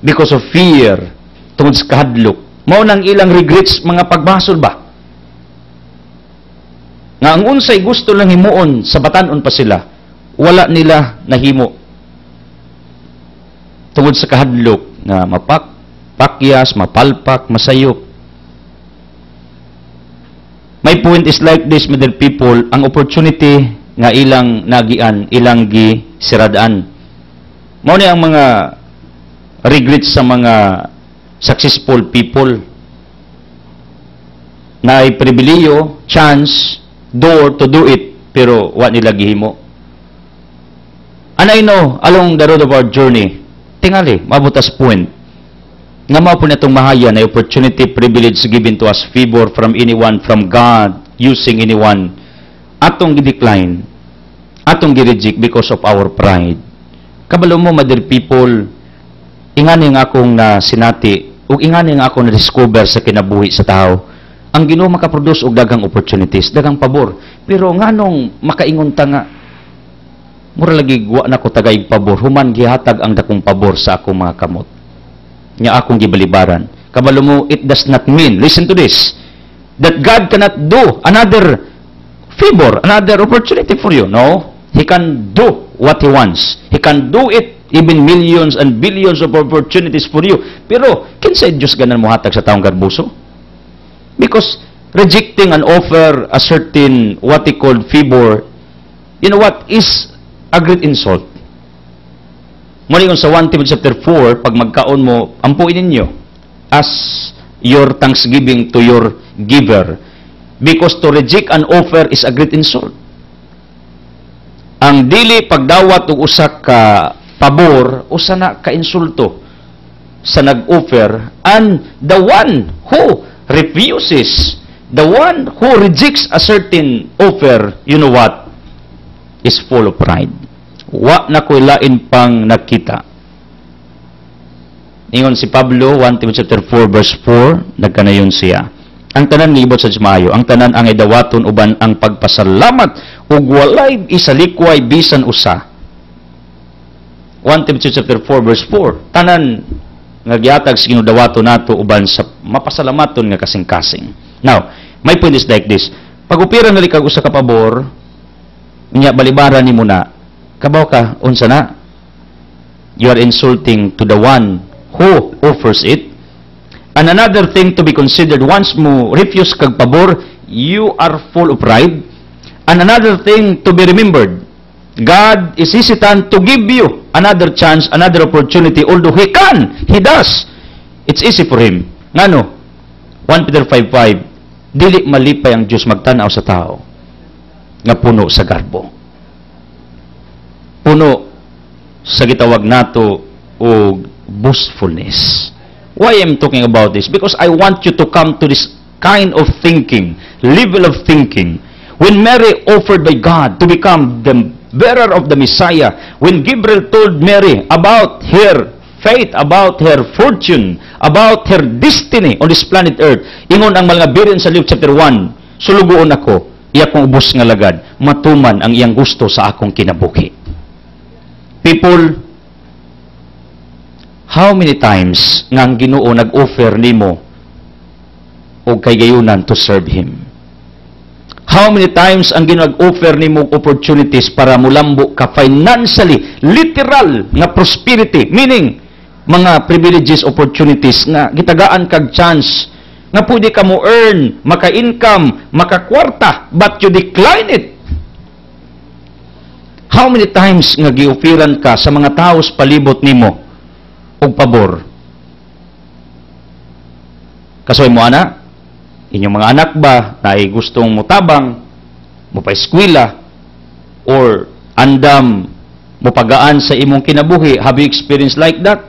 because of fear, tungod sa kahadlok. Mao nang ilang regrets, mga pagbasol ba? Nga ang unsay gusto lang himuon sa batanon pa sila, wala nila nahimo. Tungod sa kahadlok, na pakyas, mapalpak, masayop. My point is like this, my dear people, ang opportunity nga ilang nagian, ilang siradaan. Mao ni ang mga regrets sa mga successful people na ay pribiliyo, chance, door to do it, pero wa nila gihimo. And I know, along the road of our journey, tingali, mabutas point, nga mao po natong mahaya na opportunity, privilege given to us, favor from anyone, from God, using anyone, atong gidecline, atong gireject because of our pride. Kabalo mo, my dear people, ingani nga akong na sinati, ug ingani nga akong na-discover sa kinabuhi sa tao, ang Ginoo makaproduce og daghang opportunities, daghang pabor. Pero nganong makaingon ta nga, mura lagi wa na ko tagaig pabor, human gihatag ang dakong pabor sa akong mga kamot. Nya akong gibalibaran. Kabalo mo, it does not mean, listen to this, that God cannot do another favor, another opportunity for you. No. He can do what He wants. He can do it, even millions and billions of opportunities for you. Pero, kinsay Diyos ganan mo hatag sa taong garbuso? Because rejecting an offer, a certain, what He called favor, you know what, is a great insult. Muli sa 1 Timothy chapter 4, pag magkaon mo, ampuin ninyo as your thanksgiving to your giver. Because to reject an offer is a great insult. Ang dili pagdawat og usa ka pabor, usa na ka insulto sa nag-offer, and the one who refuses, the one who rejects a certain offer, you know what, is full of pride. Wa na ko'y lain pang nakita. Ingon si Pablo, 1 Timothy chapter 4 verse 4, nagkanayon siya. Ang tanan libot sa Mayo, ang tanan ang idawaton uban ang pagpasalamat ug walay isalikway bisan usa. 1 Timothy chapter 4 verse 4, tanan nga gihatag sa Ginoo dawaton nato uban sa mapasalamaton nga kasing-kasing. Now, my point is like this. Pag upira nga likag usa ka pabor, unya balibaran nimo na, kabaw ka, unsa na? You are insulting to the one who offers it. And another thing to be considered, once mo refuse kag pabor, you are full of pride. And another thing to be remembered, God is hesitant to give you another chance, another opportunity, although He can, He does. It's easy for Him. Ngano? 1 Peter 5:5, dili malipay ang Diyos magtanaw sa tao nga puno sa garbo. Puno sa gitawag nato o boastfulness. Why I'm talking about this? Because I want you to come to this kind of thinking, level of thinking. When Mary offered by God to become the bearer of the Messiah, when Gabriel told Mary about her faith, about her fortune, about her destiny on this planet Earth, ingon ang mga birin sa Luke chapter 1, sulugoon ako, iya kong ubos nga lagad, matuman ang iyang gusto sa akong kinabuhi. People, how many times nga ang Ginoo nag-offer nimo o kay gayunan to serve Him? How many times ang ginag-offer ni mo opportunities para mulambo ka financially, literal nga prosperity, meaning mga privileges, opportunities nga gitagaan kag chance nga pwede ka mo earn, maka-income, maka-kwarta, but you decline it. How many times nga gi-offeran ka sa mga tao sa palibot nimo og pabor? Kasoy mo ana? Inyong mga anak ba na ay gustong mutabang, mupa-eskwela, or andam, mupagaan sa imong kinabuhi? Have you experienced like that?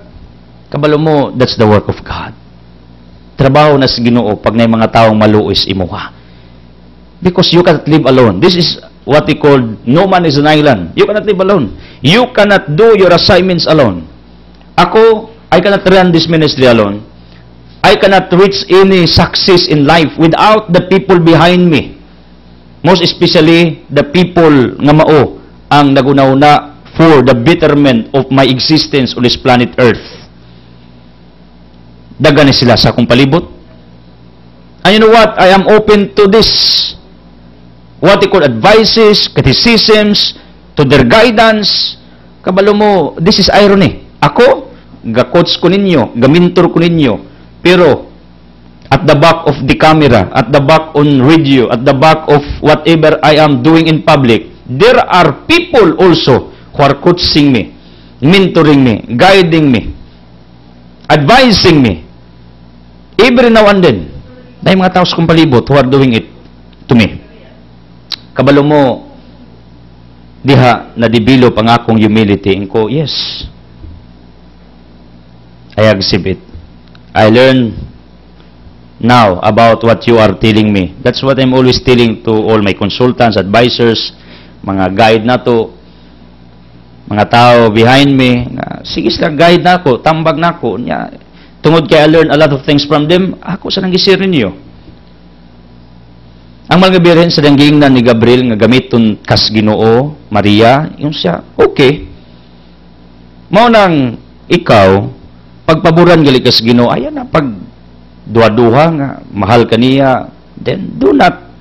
Kabalo mo, that's the work of God. Trabaho na sa Ginoo pag na mga taong maluoy imuha. Because you cannot live alone. This is what we call, no man is an island. You cannot live alone. You cannot do your assignments alone. Ako, I cannot run this ministry alone. I cannot reach any success in life without the people behind me. Most especially, the people nga mao ang nagunauna for the betterment of my existence on this planet Earth. Dagani sila sa akong palibot. And you know what? I am open to this. What they call advices, criticisms, to their guidance. Kabalo mo, this is irony. Ako, ga-coach ko ninyo, ga-mentor ko ninyo. Pero, at the back of the camera, at the back on radio, at the back of whatever I am doing in public, there are people also who are coaching me, mentoring me, guiding me, advising me. Every now and then, dahil mga tao sa kong palibot who are doing it to me. Kabalo mo, diha na-develop ang akong humility. Ko, yes, I exhibit. I learn now about what you are telling me. That's what I'm always telling to all my consultants, advisors, mga guide na to, mga tao behind me. Sige sila, guide na ako, tambag na ako. Tungod kaya I learn a lot of things from them, ako sa nanggisir ninyo. Ang mga birin sa danggingnan ni Gabriel nga gamiton kas Ginoo, Maria, yung siya, okay. Mao nang ikaw, pagpaboran gali kas Ginoo, ayan na, pag duha-duha nga, mahal kaniya, then do not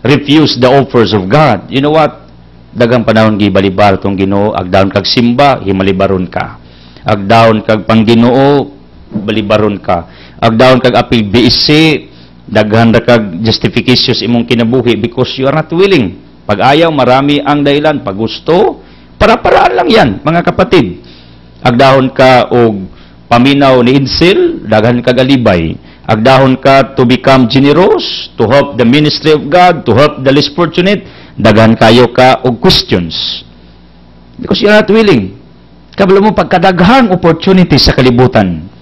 refuse the offers of God. You know what? Dagang panahon gibalibar tong Ginoo, agdaon kag simba, himalibaron ka. Agdaon kag pangginoo, balibaron ka. Agdaon kag apil BSC, daghan ra kag justifications imong kinabuhi because you are not willing. Pag ayaw, marami ang dahilan. Pag gusto, para-paraan lang yan, mga kapatid. Agdahon ka og paminaw ni Idsil, daghan ka galibay. Agdahon ka to become generous, to help the ministry of God, to help the less fortunate, daghan kayo ka og questions. Because you are not willing. Kabalo mo pagkadaghang opportunity sa kalibutan.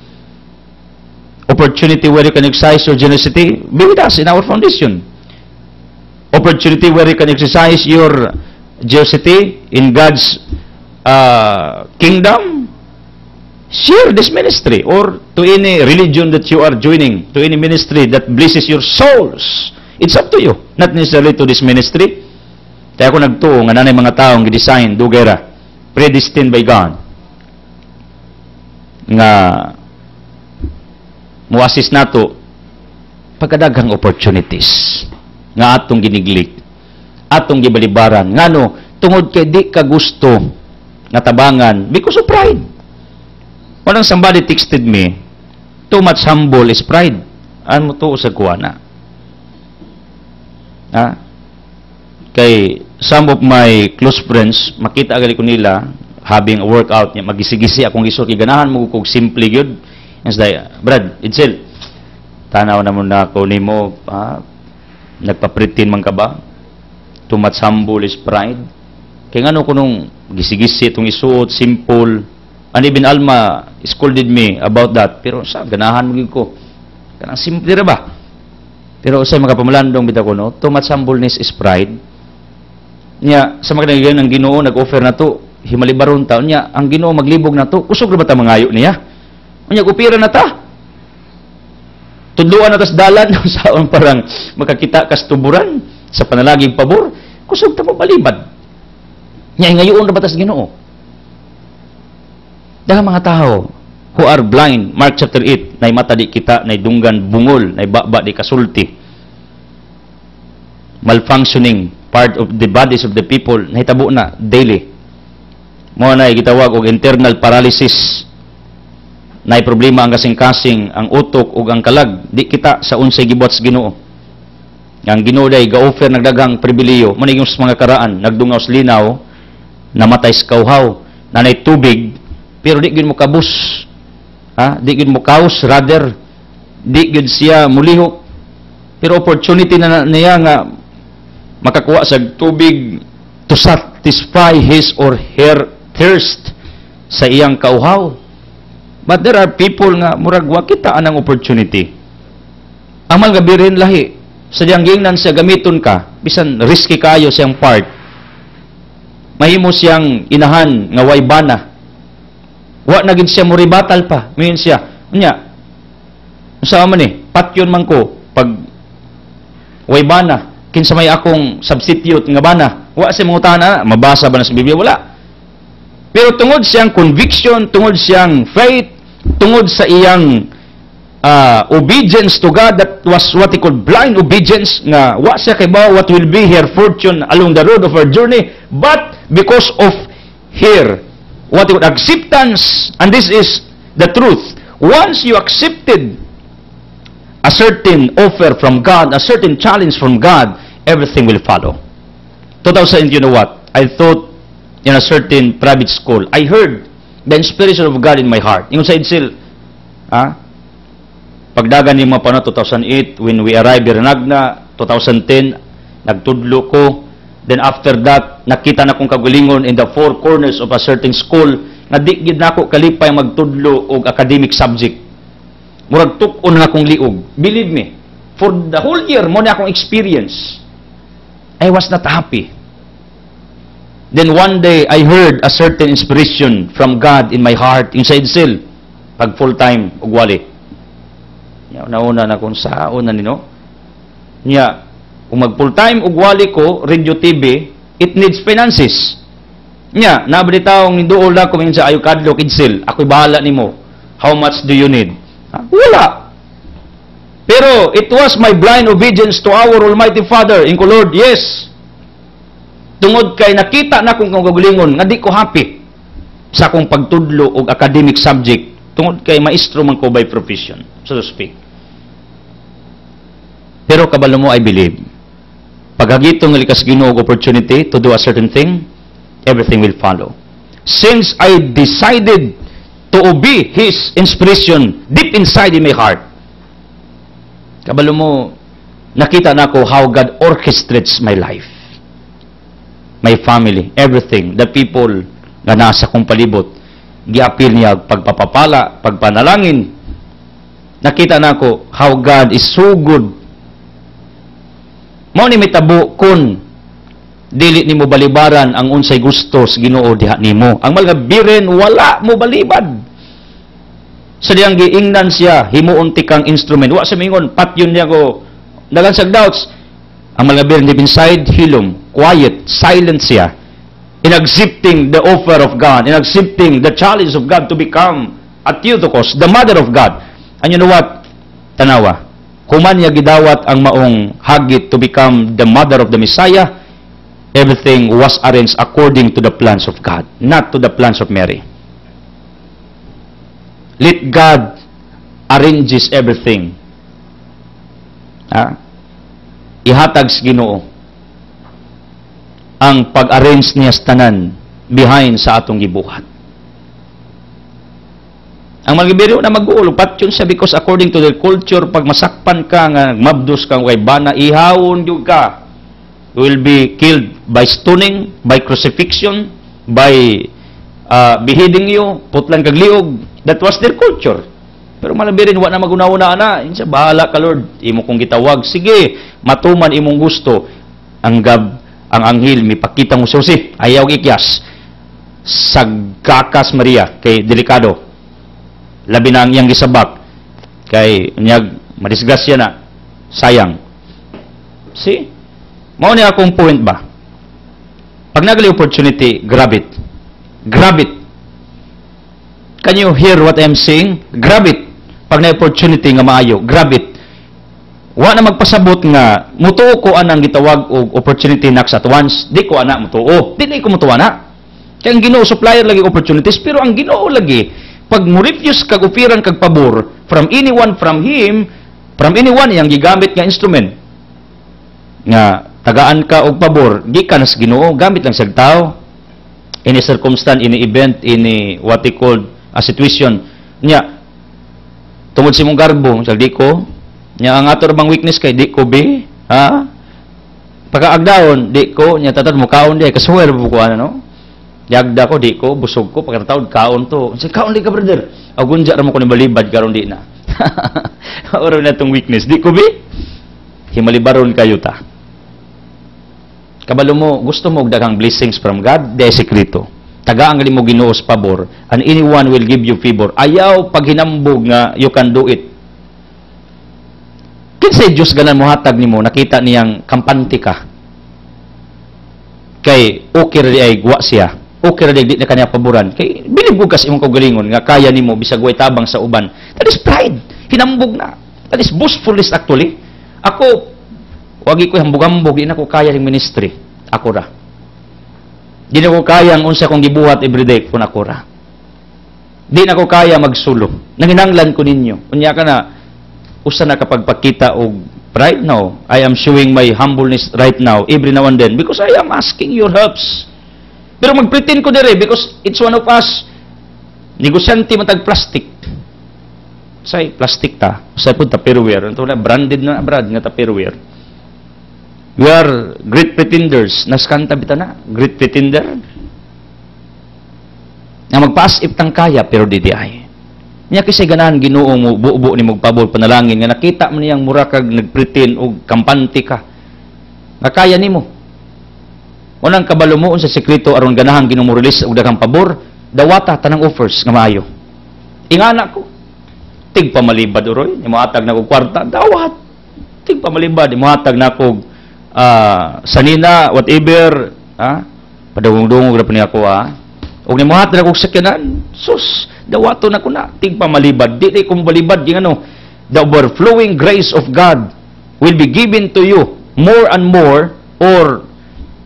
Opportunity where you can exercise your generosity, be with us in our foundation. Opportunity where you can exercise your generosity in God's kingdom, share this ministry, or to any religion that you are joining, to any ministry that blesses your souls. It's up to you, not necessarily to this ministry. Kaya ako nagtuo nga nanay mga taong gidesign, dugera, predestined by God, nga muasis nato pagkadaghang opportunities nga atong giniglik, atong gibalibaran, ngano tungod kay di ka gusto nga tabangan because of pride. When somebody texted me, too much humble is pride. Ano mo to sa kuwana? Ha? Kay some of my close friends, makita agali ko nila having a workout niya, magisigi-gisi akong isot, ganahan mo kog simple gyud. As Brad, Itzel, tanaw na mo na ako nimo, nagpapritin man ka ba? Too much humble is pride. Kaya nga ko nung gisi-gisi itong isuot, simple. And even Alma scolded me about that. Pero sa ganahan mo ko. Kanang simple ra ba? Pero sa mga pamalandong bitaw ko, no? Too much humbleness is pride. Nya, sa mga nagiging ang Ginoo, nag-offer na to, himalibaron taon niya, ang Ginoo maglibog na to, kusog na ba ta mangayo niya? Nya, kupira na ta. Tudluan na tas dalan, saan parang makakita kas tuburan sa panalaging pabor, kusog ta mo balibad. Nya, ngayon na ba tas Ginoo? Dahil mga tao who are blind, Mark chapter 8, na mata di kita, na dunggan bungol, na baba di kasulti. Malfunctioning part of the bodies of the people, nahitabo na daily. Mo na gitawag og internal paralysis. Na problema ang kasing-kasing, ang utok ug ang kalag, di kita sa unsay gibuhat sa Ginoo. Ang Ginoo day ga-offer nagdagang pribileyo, mo yung mga karaan, nagdungaw sa linaw, namatay sa kauhaw, nanay tubig, pero di gyud mo kabus. Di gyud mo kaos, rather di gyud siya muliho. Pero opportunity na niya nga makakuha sa tubig to satisfy his or her thirst sa iyang kauhaw. But there are people nga murag wa kita anang opportunity. Ang mga gabirin lahi, sadyang gingnan siya gamiton ka, bisan risky kayo siyang part. Mahimo siyang inahan nga way bana. Wa na gid siya muribatal pa. Ngayon siya, unya, sa man patyon man ko, pag way bana, kinsa may akong substitute nga bana, wa siya mangutana, mabasa ba na sa Biblia? Wala. Pero tungod siyang conviction, tungod siyang faith, tungod sa iyang obedience to God, that was what he called blind obedience, nga wa siya kay ba what will be her fortune along the road of her journey, but because of her what he called acceptance, and this is the truth. Once you accepted a certain offer from God, a certain challenge from God, everything will follow. 2000, you know what? I thought in a certain private school, I heard the inspiration of God in my heart. Yung sa Itzel, pagdagan ni mga panahon 2008, when we arrived in Renagna, 2010, nagtudlo ko. Then after that, nakita na kong kagulingon in the four corners of a certain school, na di gid nako kalipay magtudlo og academic subject. Murag tuk-on nga akong liog. Believe me, for the whole year, mo na akong experience. I was not happy. Then one day, I heard a certain inspiration from God in my heart, inside cell, pag full-time, ug wali. Nauna na kung saan na nino. Nya, kung mag full-time ug wali ko, radio TV, it needs finances. Nya, nabalitawong hinduol na kung sa ayo kadlo kidsel, ako'y bahala nimo. How much do you need? Wala. Pero it was my blind obedience to our Almighty Father. Inko, Lord, yes. Tungod kay nakita na kong kagagulingon, nga di ko happy sa akong pagtudlo og academic subject. Tungod kay maestro man ko by profession, so to speak. Pero kabalo mo, I believe, paghagitong nga likas Ginoo og opportunity to do a certain thing, everything will follow. Since I decided to obey His inspiration deep inside in my heart, kabalo mo, nakita na ko how God orchestrates my life, my family, everything, the people nga nasa kong palibot. Giapil niya pagpapapala, pagpanalangin. Nakita na ko how God is so good. Mao ni mitabo kun dili nimo balibaran ang unsay gusto sa Ginoo diha nimo. Ang mga biren wala mo balibad. Sa diyang giingnan siya, himuon tikang instrument. Wa sa mingon patyon niya ko nagansag doubts. Ang mga biren deep inside hilom, quiet, silent siya. In accepting the offer of God, in accepting the challenge of God to become a Theotokos, the mother of God. And you know what? Tanawa, human niya gidawat ang maong hagit to become the mother of the Messiah, everything was arranged according to the plans of God, not to the plans of Mary. Let God arranges everything. Ihatag sa Ginoo. ang pag-arrange niya sa tanan behind sa atong gibuhat. Ang malgibiro na mag-uul, patyon siya because according to their culture, pag masakpan ka, nga mabdos ka, kay bana, ihawon yung ka. You will be killed by stoning, by crucifixion, by beheading you, putlan kag liog. That was their culture. Pero malabirin, wa na maguna-una na. Insa, bahala ka, Lord. Imo kong gitawag. Sige, matuman imong gusto. Ang anghel, may pakita mo susi. Ayaw ikyas. Sagkakas Maria, kay delikado. Labi na ang iyang gisabak. Kay, niyag, madisgasya na. Sayang. See? Mao ni akong point ba? Pag nagali opportunity, grab it. Grab it. Can you hear what I'm saying? Grab it. Pag na opportunity nga maayo, grab it. Wa na magpasabot nga mutuo ko anang gitawag og opportunity next at once. Di ko ana mutuo. Dili ko mutuo ana. Kaya ang Ginoo supplier lagi opportunities, pero ang Ginoo lagi pag mo refuse kag ofiran kag pabor from anyone from anyone yang gigamit nga instrument nga tagaan ka og pabor, di ka nas Ginoo, gamit lang sa tao. Any circumstance, any event, any what they called a situation nya tungod si mong garbo, sa di ko nya ang ato bang weakness kay di ko be, ha? Pagkaagdaon, di ko nya tatad mo kaon di kasuwer bu ko ano. Yagda ko, di ko, busog ko, pagkatawad, kaon to. Sige, kaon di ka, brother. Agunja naman ko ni balibad, karon di na. Oro na itong weakness. Di ko, bi? Himalibaron kayo ta. Kabalo mo, gusto mo daghang blessings from God, di sekreto. Tagaan gali mo Ginoo sa pabor, and anyone will give you favor. Ayaw pag hinambog nga, you can do it. Kinsay Diyos ganan mo hatag ni mo, nakita niyang kampante ka. Kay, okay rin ay guwa siya. Okay ra di na kanya paboran kay bilib ko kasi imong kaugalingon nga kaya nimo bisag way tabang sa uban. That is pride. Hinambog na. That is boastfulness actually. Ako wagi ko hambog-hambog, di na ko kaya ng ministry. Ako ra. Di na ko kaya ang unsa kong gibuhat everyday kun ako ra. Di na ko kaya magsulo. Nanginanglan ko ninyo. Unya ka na usa na kapag pakita og pride now. I am showing my humbleness right now every now and then because I am asking your helps. Pero mag-pretend ko dire because it's one of us. Negosyante matag plastic. Say plastic ta. Say pud Tupperware. Ito na branded na brand nga Tupperware. We are great pretenders. Naskanta bitana, great pretender. Nga magpaas tang kaya pero di ay. Nya kisay ganahan Ginoo mo buo-buo ni magpabol panalangin nga nakita man niyang mura kag nagpretend og kampante ka. Nga kaya nimo. Unang kabalo mo sa sekreto aron ganahan Ginoo mo release og daghang pabor, dawata tanang offers nga maayo. Ingana ko. Tig pamalibad uroy, imo atag na og kwarta, dawat. Tig pamalibad, imo atag na og sanina whatever, ha? Padungong-dungog ra pa niya ako, ha? Og nimo hatag og sakyanan, sus, dawato na ko na. Tig pamalibad, di ko balibad yung ano. The overflowing grace of God will be given to you more and more or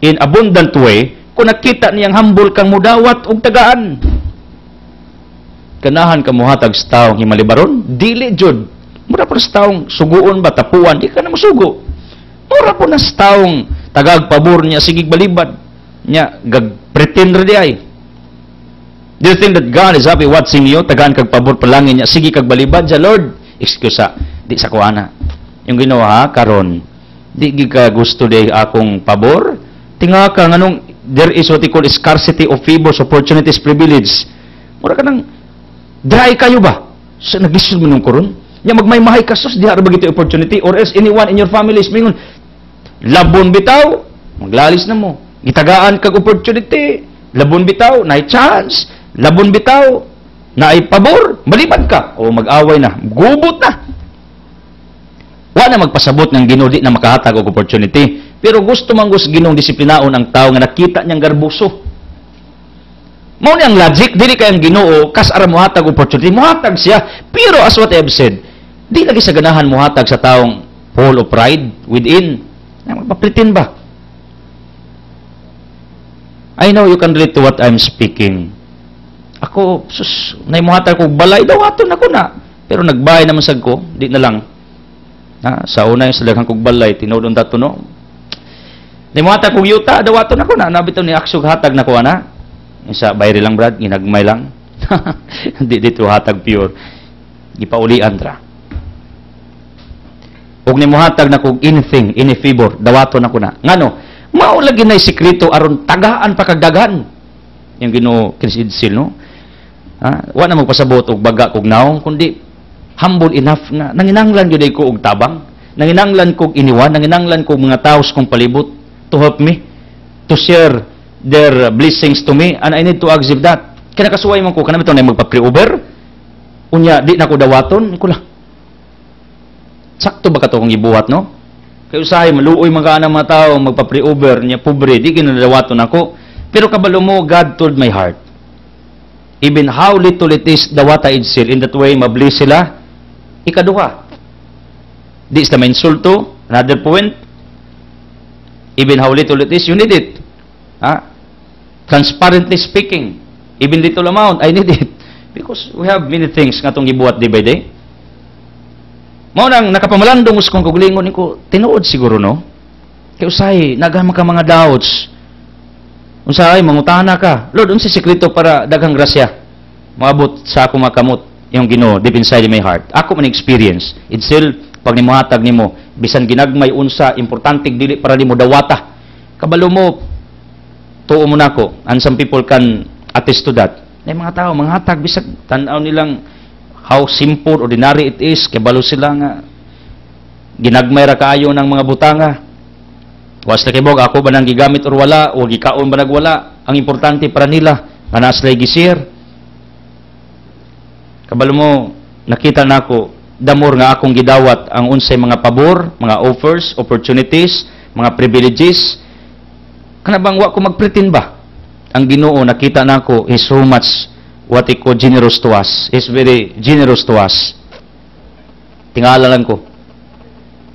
in abundant way kung nakita niyang humble kang mudawat og tagaan. Ganahan ka muhatag sa taong himalibaron? Dili jud. Mura po sa taong suguon ba, tapuan, di ka na musugo. Mura po na sa taong tagag pabor niya, sigig balibad niya, gag-pretend rin ay. Do you think that God is happy watching you? Tagaan kag pabor palangin niya, sige kag balibad siya, Lord, excuse di sa kuana. Yung ginawa karon, di ka gusto di akong pabor? Tinga ka nganong there is what you call scarcity of favors, opportunities, privilege. Mura ka nang dry kayo ba? So nagisod mo nung koron? Ya magmaymahay ka sus diha ra bagito opportunity or else anyone in your family is mingon labon bitaw, maglalis na mo. Gitagaan kag opportunity, labon bitaw, naay chance, labon bitaw, naay pabor, malibad ka o mag-away na, gubot na. Wa na magpasabot ng Ginoo di na makahatag og opportunity. Pero gusto man gusto Ginoong disiplinaon ang tao nga nakita niyang garbuso. Mao ni ang logic, dili kay ang Ginoo kas ara mohatag opportunity, mohatag siya. Pero as what I have said, di lagi sa ganahan mohatag sa taong full of pride within. Magpapritin ba? I know you can relate to what I'm speaking. Ako, sus, naimuhatag ko balay daw aton ako na. Pero nagbay naman sad ko, di na lang. Ha, sa una yung sa daghang kog balay, tinudon dato no. Ni mo hatag kong yuta, dawaton ako na. Nabito ni aksog hatag na ko na. Isa, bayri lang brad, ginagmay lang. Hindi dito hatag pure. Gipaulian tra. Huwag ni mo hatag na kong anything, any favor, dawaton ako na. Ngano, maulagi na sikreto aron tagaan pa kagdagan. Yung Ginoo kinsidsil, no? Wa na magpasabot og baga kog naong, kundi humble enough nga nanginanglan gyud ko og tabang, nanginanglan kog iniwan, nanginanglan kog mga taos kong palibot to help me, to share their blessings to me, and I need to accept that. Kaya nakasuway man ko, kanami ito na magpa-pre-over, unya, di na ko dawaton, ko lang. Sakto ba ka ito kung ibuhat, no? Kaya usahay, maluoy mga anang mga tao, magpa-pre-over, niya, pobre, di kinadawaton ako. Pero kabalo mo, God told my heart, even how little it is, dawata idsil, in that way, mablis sila, ikaduha. Di sila ma-insulto, another point, even how little it is, you need it. Transparently speaking, even little amount, I need it. Because we have many things nga itong ibuhat day by day. Mao nang nakapamalandong us kong kagulingon ko, tinuod siguro, no? Kaya usay, naghamang ka mga doubts. Unsay, mangutana ka. Lord, unsay sikreto para daghang grasya? Maabot sa ako makamot, yung Ginoo deep inside my heart. Ako man experience. It's still, pag nimuhatag nimo, bisan ginagmay unsa, importante dili para nimo dawata. Kabalo mo, tuo mo na ko, and some people can attest to that. May mga tao, mga hatag, bisag tanaw nilang how simple, ordinary it is, kabalo sila nga, ginagmay ra kaayo ng mga butanga. Was na kibog, ako ba nang gigamit or wala, o gikaon ba nagwala, ang importante para nila, nga naslay gisir. Kabalo mo, nakita na ako, damor nga akong gidawat ang unsay mga pabor, mga offers, opportunities, mga privileges. Kanabang wa ko magpretend ba? Ang Ginoo nakita nako is so much what he call generous to us. Is very generous to us. Tingala lang ko.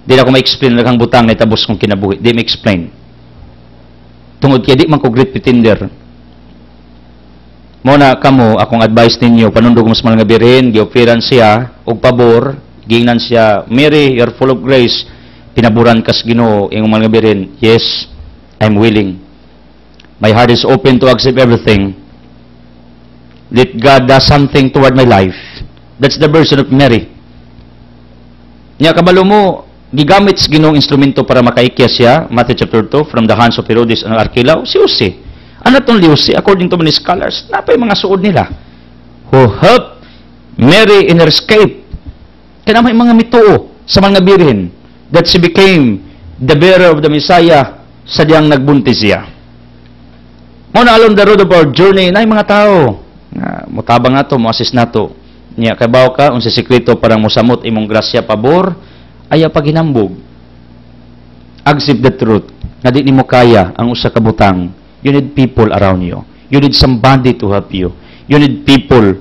Di na ko ma-explain lagang butang na itabos kong kinabuhi. Di ma-explain. Tungod kaya di man ko great pretender. Muna kamo, akong advice ninyo, panundog mas mga birin, gioferan siya, og pabor, gingnan siya, Mary, you're full of grace, pinaburan kas Ginoo, yung mga birin, yes, I'm willing. My heart is open to accept everything. Let God do something toward my life. That's the version of Mary. Nya kabalo mo, gigamit sa Ginoong instrumento para makaikya siya, Matthew chapter 2, from the hands of Herodes and Archelaus, si Jose. Ano itong Jose? According to many scholars, napay mga suod nila. Who helped Mary in her escape. Kaya may mga mituo sa mga birhen that she became the bearer of the Messiah sa diyang nagbuntis siya. Muna along the road of our journey, na mga tao, mutabang na to, mo-assist na to. Niya, kabaw ka, unsa sikreto parang musamot imong grasya pabor, ayaw paginambog. Accept the truth, na di ni mo kaya ang usa ka butang. You need people around you. You need somebody to help you. You need people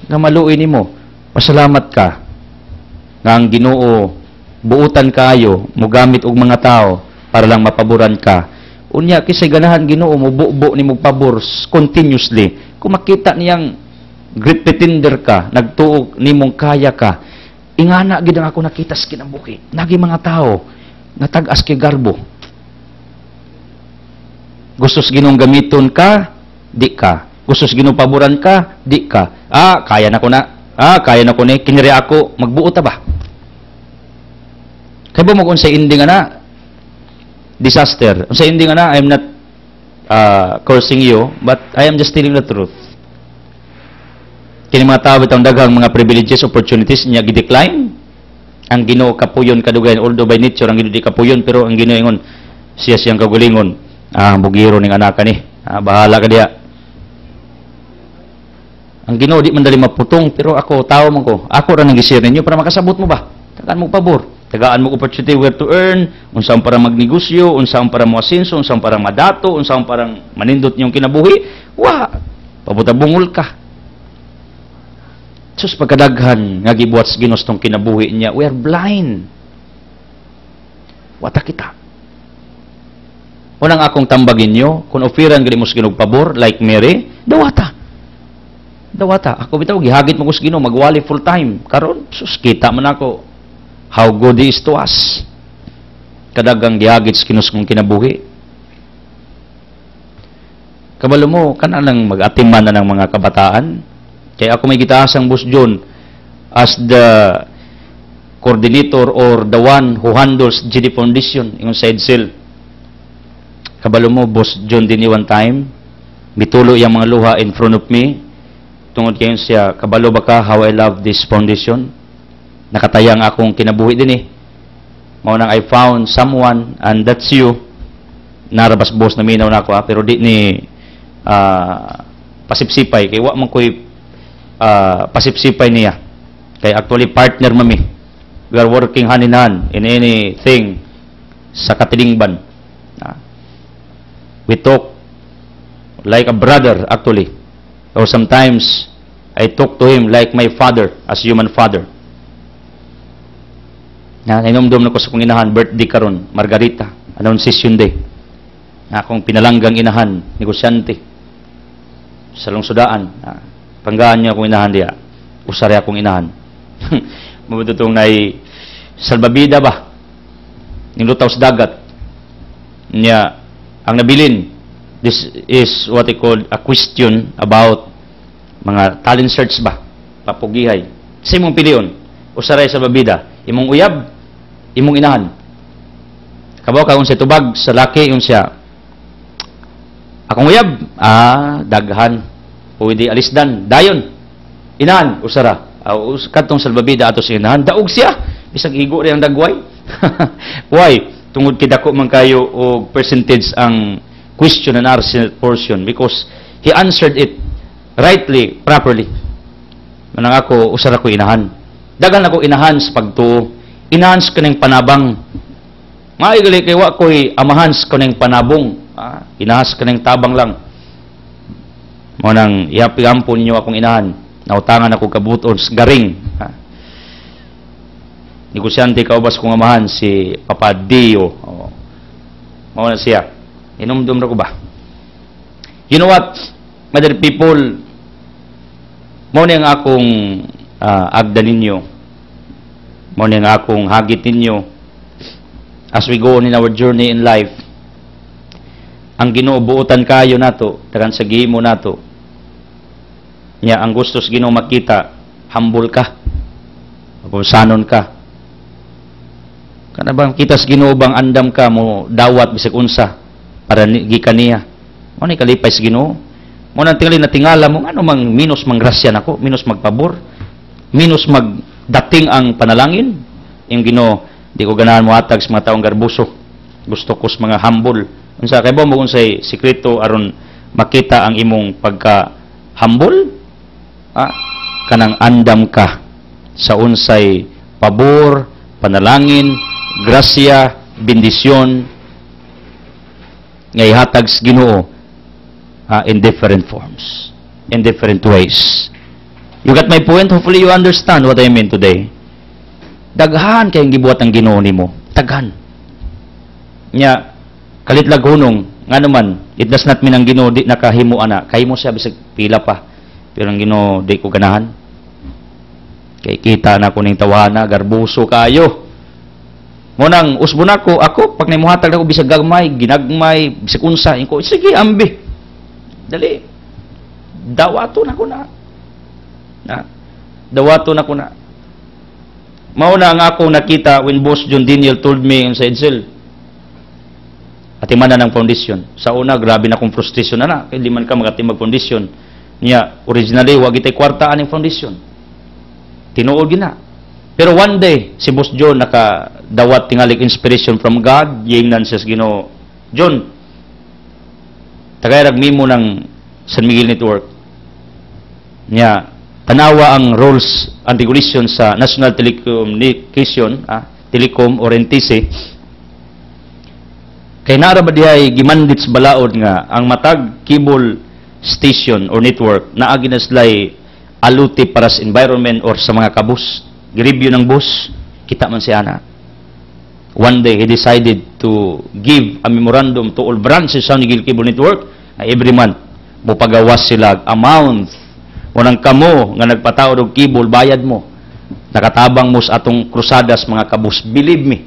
na maluoy nimo. Pasalamat ka nga ang Ginoo buutan kayo, mugamit og mga tao para lang mapaboran ka. Unya kisay ganahan Ginoo mo buo ni mo pabor continuously. Kung makita niyang great pretender ka, nagtuog nimong kaya ka, ingana gid ang ako nakita sa kinabuhi. Nagi mga tao natag-as kay garbo. Gusto sa Ginoong gamiton ka, di ka. Gusto sa Ginoong paboran ka, di ka. Kaya na ko na. Kaya na ko ni. Kiniri ako, magbuo ta ba? Kaya ba mo kung sa ending na, disaster. Kung sa ending na, I'm not cursing you, but I am just telling the truth. Kini mga tao itong daghang mga privileges, opportunities, niya gidecline. Ang Ginoo kapuyon kadugayan, although by nature, ang Ginoo di kapuyon, pero ang Ginoo ingon, siya siyang kagulingon. Bugiro ning anak ka ni. Bahala ka diya. Ang Ginoo di man dali maputong, pero ako tao man ko. Ako ra nang gi-share ninyo para makasabot mo ba? Tagaan mo pabor. Tagaan mo opportunity where to earn, unsaon para magnegosyo, unsaon para mo asenso, unsaon para madato, unsaon para manindot niyong kinabuhi. Pabuta-bungol ka. Sus pagkadaghan nga gibuhat sa Ginoo tong kinabuhi niya, we are blind. Wata kita. Unang akong tambagin nyo, kung ofiran gali mo sa Ginoo pabor, like Mary, dawata. Ako bitaw, gihagit mo ko sa Ginoo, magwali full time. Karon, sus, kita man ako how good He is to us. kadagang gihagit sa kinus kong kinabuhi. Kabalo mo, kana lang mag-atiman na ng mga kabataan. Kaya ako may gitaasang Boss John as the coordinator or the one who handles GD Foundation yung sa EDSEL. Kabalo mo, Boss John din one time, mitulo yung mga luha in front of me. Tungod kayo siya, kabalo ba ka how I love this foundation? Nakatayang akong kinabuhi din eh. Maunang I found someone and that's you. Narabas boss na minaw na ako pero di ni pasipsipay. Kaya wa man ko'y pasipsipay niya. Kaya actually partner mami. We are working hand in hand in anything sa katilingban. We talk like a brother actually. Or sometimes, I talk to him like my father, as human father. Nainumdum na ko sa kong inahan, birthday karon, Margarita, Annunciation Day. Akong pinalanggang inahan, negosyante, sa lungsodaan. Panggaan niya akong inahan diya. Usari akong inahan. Mabututong na salbabida ba? Nilutaw sa dagat. Niya, ang nabilin, this is what I call a question about mga talent search ba? Papugihay. Sa imong piliyon, usaray sa babida, imong uyab, imong inahan. Kabaw ka kung sa tubag, sa laki, yung siya, akong uyab, daghan, pwede alisdan, dayon, inahan, usara. Katong sa babida ato sa inahan, daog siya, bisag igo rin ang dagway. Why? Tungod kidako man kayo o percentage ang question and answer portion because he answered it rightly, properly. Manang ako, usara ko inahan. Dagan ako inahan sa pagtuo. Inahans ko ng panabang. Maigali kay wa ko'y amahans ko ng panabong. Inahas ko ng tabang lang. Manang iapigampon niyo akong inahan. Nautangan ako kabuton sa garing. Negosyante kaubas kong amahan si Papa Dio. Mauna siya. Inumdum na ko ba? You know what, mother people, muna ang akong agda ninyo. Muna ang akong hagit ninyo as we go on in our journey in life. Ang ginubuutan kayo nato, tagan sa gihimo nato. Nya ang gusto sa Ginoo makita, humble ka. Mapusanon ka. Kana bang kita sa Ginoo bang andam ka mo dawat bisag unsa? Para gikan niya. Mo ni kalipay sa Ginoo. Mo nang tingali na tingala mo ano mang minus mangrasya nako, minus magpabor, minus magdating ang panalangin. Yung Ginoo, di ko ganahan mo hatag sa mga taong garbuso. Gusto ko sa mga humble. Unsa kay mo unsay sikreto aron makita ang imong pagka humble? Kanang andam ka sa unsay pabor, panalangin, grasya, bendisyon nga ihatag sa Ginoo in different forms, in different ways. You got my point? Hopefully you understand what I mean today. Daghan kayong gibuhat ang Ginoo nimo. Daghan. Nya, kalitlag hunong, nga naman, it does not mean ang Ginoo di nakahimo ana. Kahimo siya bisag pila pa. Pero ang Ginoo di ko ganahan. Kay kita na ko ning tawana, garbuso kayo. Munang usbon ako pag namuhatag ako bisag gagmay, ginagmay, bisag unsa, inko sige ambi. Dali. Dawato na ko na. Dawato na ko na. Mao na ang ako nakita when Boss John Daniel told me sa EDSEL. Atiman na ng foundation. Sa una, grabe na kong frustration na. Kaya di man ka magatimag foundation. Niya, originally, wag itay kwartaan ng foundation. Tinuod gina. Pero one day, si Boss John nakadawat tingali inspiration from God, yingnan sa Ginoo. John, tagayrag mimo ng San Miguel Network. Niya, tanawa ang rules and regulations sa National Telecommunication, Telecom or NTC. Kay nara ba dihay gimandit sa balaod nga ang matag cable station or network naa ginaslay aluti para sa environment or sa mga kabus. Gi-review ng bus, kita man siya na. One day, he decided to give a memorandum to all branches sa San Miguel Cable Network na every month, mupagawas sila amount. Unang kamo nga nagpataod og cable, bayad mo. Nakatabang mo sa atong krusadas mga kabus. Believe me,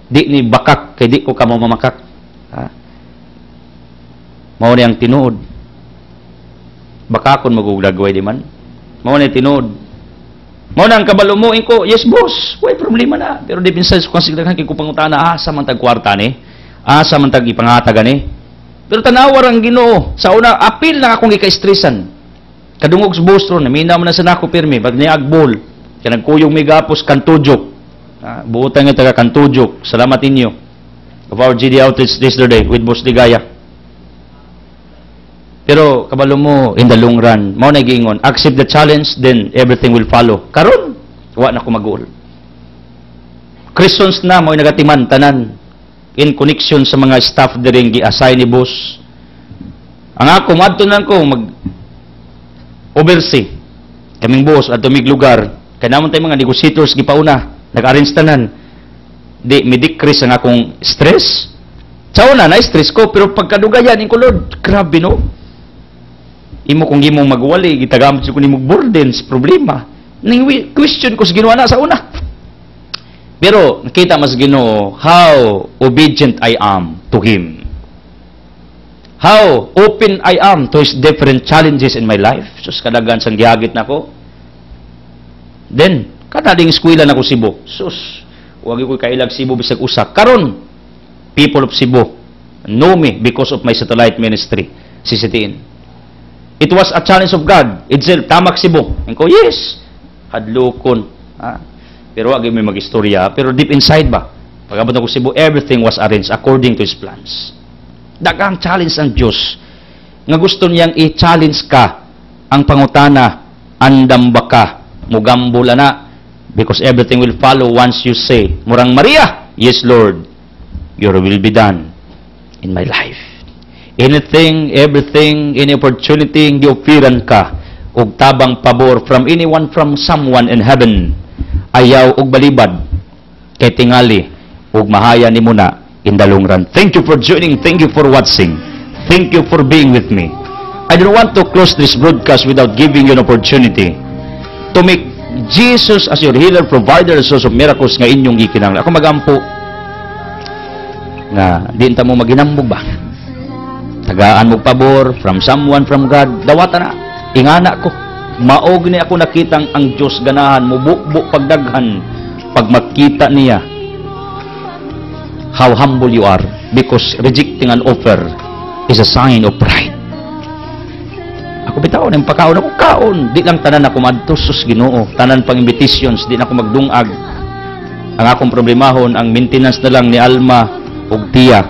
Di ni bakak, kay di ko ka mamamakak. Ha? Mao ni ang tinuod. Bakakon magugdagway di man. Mao ni tinuod. Mao na ang kabalo mo, ko, yes boss, way problema na. Pero deep inside, kung sigdagan kay ko pangutana, asa man tag kwarta ni, asa man tag ipangataga ni. Pero tanawar ang Ginoo. Sa una, apil na akong ika-stressan. Kadungog sa boss ron, naminaw man na sa nako pirmi, pag niagbol, kaya nagkuyong may gapos, kantujok. Buutan nga taga kantujok. Salamat inyo. Of our GD outage yesterday with Boss Ligaya. Pero, kabalo mo, in the long run, mao na giingon, accept the challenge, then everything will follow. Karon, wa na ko mag-goal. Christians na, mao nagatiman, tanan, in connection sa mga staff diring gi-assign ni boss. Ang ako, madto na ko, mag-oversee. Kaming boss, at tumig lugar, kaya naman tayo mga negotiators, gipauna, nag-arrange tanan. Di, may decrease ang akong stress. Sa una, na-stress ko, pero pagkadugayan, ko, Lord, grabe no. Imo kung imong magwali, gitagamit ko ni mong burdens, problema. Question ko sa ginawa na sa una. Pero, nakita mas Ginoo, how obedient I am to Him. How open I am to His different challenges in my life. Sus, kadagan sang gihagit na ko. Then, kadading eskwela na ko Cebu. Sus, huwag ko kailag Cebu bisag usak. Karon, people of Cebu know me because of my satellite ministry, CCTN. It was a challenge of God. Itself, tamak Cebu. And ko, yes, hadlokon. Pero wag may mag-istorya. Pero deep inside ba? Pagabot ako Cebu, everything was arranged according to His plans. Dagang challenge ang Diyos. Nga gusto niyang i-challenge ka ang pangutana, andam ba ka, mugambula na, because everything will follow once you say, Murang Maria, yes Lord, your will be done in my life. Anything, everything, any opportunity, gi-ofiran ka, ug tabang pabor from anyone, from someone in heaven, ayaw ug balibad, kay tingali, ug mahaya ni muna in the long run. Thank you for joining, thank you for watching, thank you for being with me. I don't want to close this broadcast without giving you an opportunity to make Jesus as your healer, provider, source of miracles nga inyong gikinahanglan. Ako magampo nga di ta mo maginambog ba? Tagaan mo pabor from someone, from God. Dawata na. Ingana ko. Maog ni ako nakitang ang Diyos ganahan mo bukbuk pagdaghan pag makita niya how humble you are, because rejecting an offer is a sign of pride. Ako bitaw ng pagkaon ako kaon, di lang tanan ako madto sus Ginoo, tanan pang invitations, di na ako magdungag. Ang akong problemahon, ang maintenance na lang ni Alma ug Tia,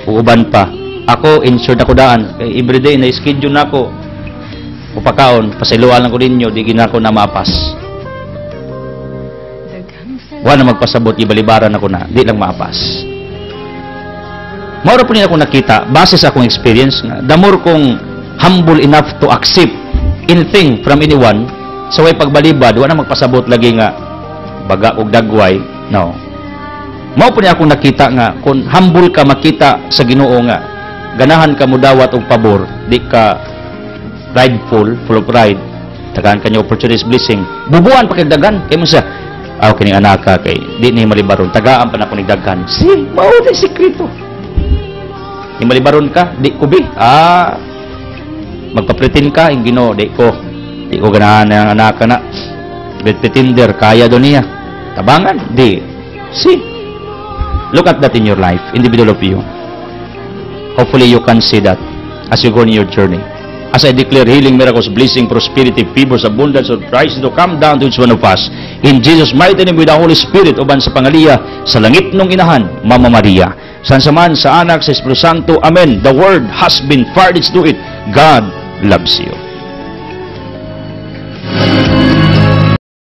ug uban pa. Ako insured ako daan, kay everyday na schedule nako o pagkaon, pasiluan lang ko ninyo, di ginako na mapas. Wala magpasabot, ibalibaran ako na, di lang mapas. Maura po niya ako nakita, base sa akong experience, the more kong humble enough to accept anything from anyone, sa way pagbalibad, wala magpasabot lagi nga baga og dagway. No. Mao po niya akong nakita nga, kung humble ka makita sa Ginoo nga, ganahan ka mo dawat og pabor, di ka prideful, full of pride, tagaan kanya opportunities, blessing, bubuan pa kay dagan, kay mo siya, kining anak ka, kay di ni malibaron, tagaan pa na kunig daghan. Si, mao di sekreto. Ni malibaron ka, di ko bi, magpapretin ka, yung Ginoo, di ko ganahan ng anak ka na, pretender, kaya doon niya, tabangan, di, see, look at that in your life, individual of you. Hopefully you can see that as you go on your journey. As I declare healing, miracles, blessing, prosperity, favors, abundance of Christ to come down to each one of us. In Jesus' mighty name with the Holy Spirit, uban sa pangaliya, sa langit nung inahan, Mama Maria. Sansaman sa anak, sa Espiritu Santo. Amen. The word has been furnished to it. God loves you.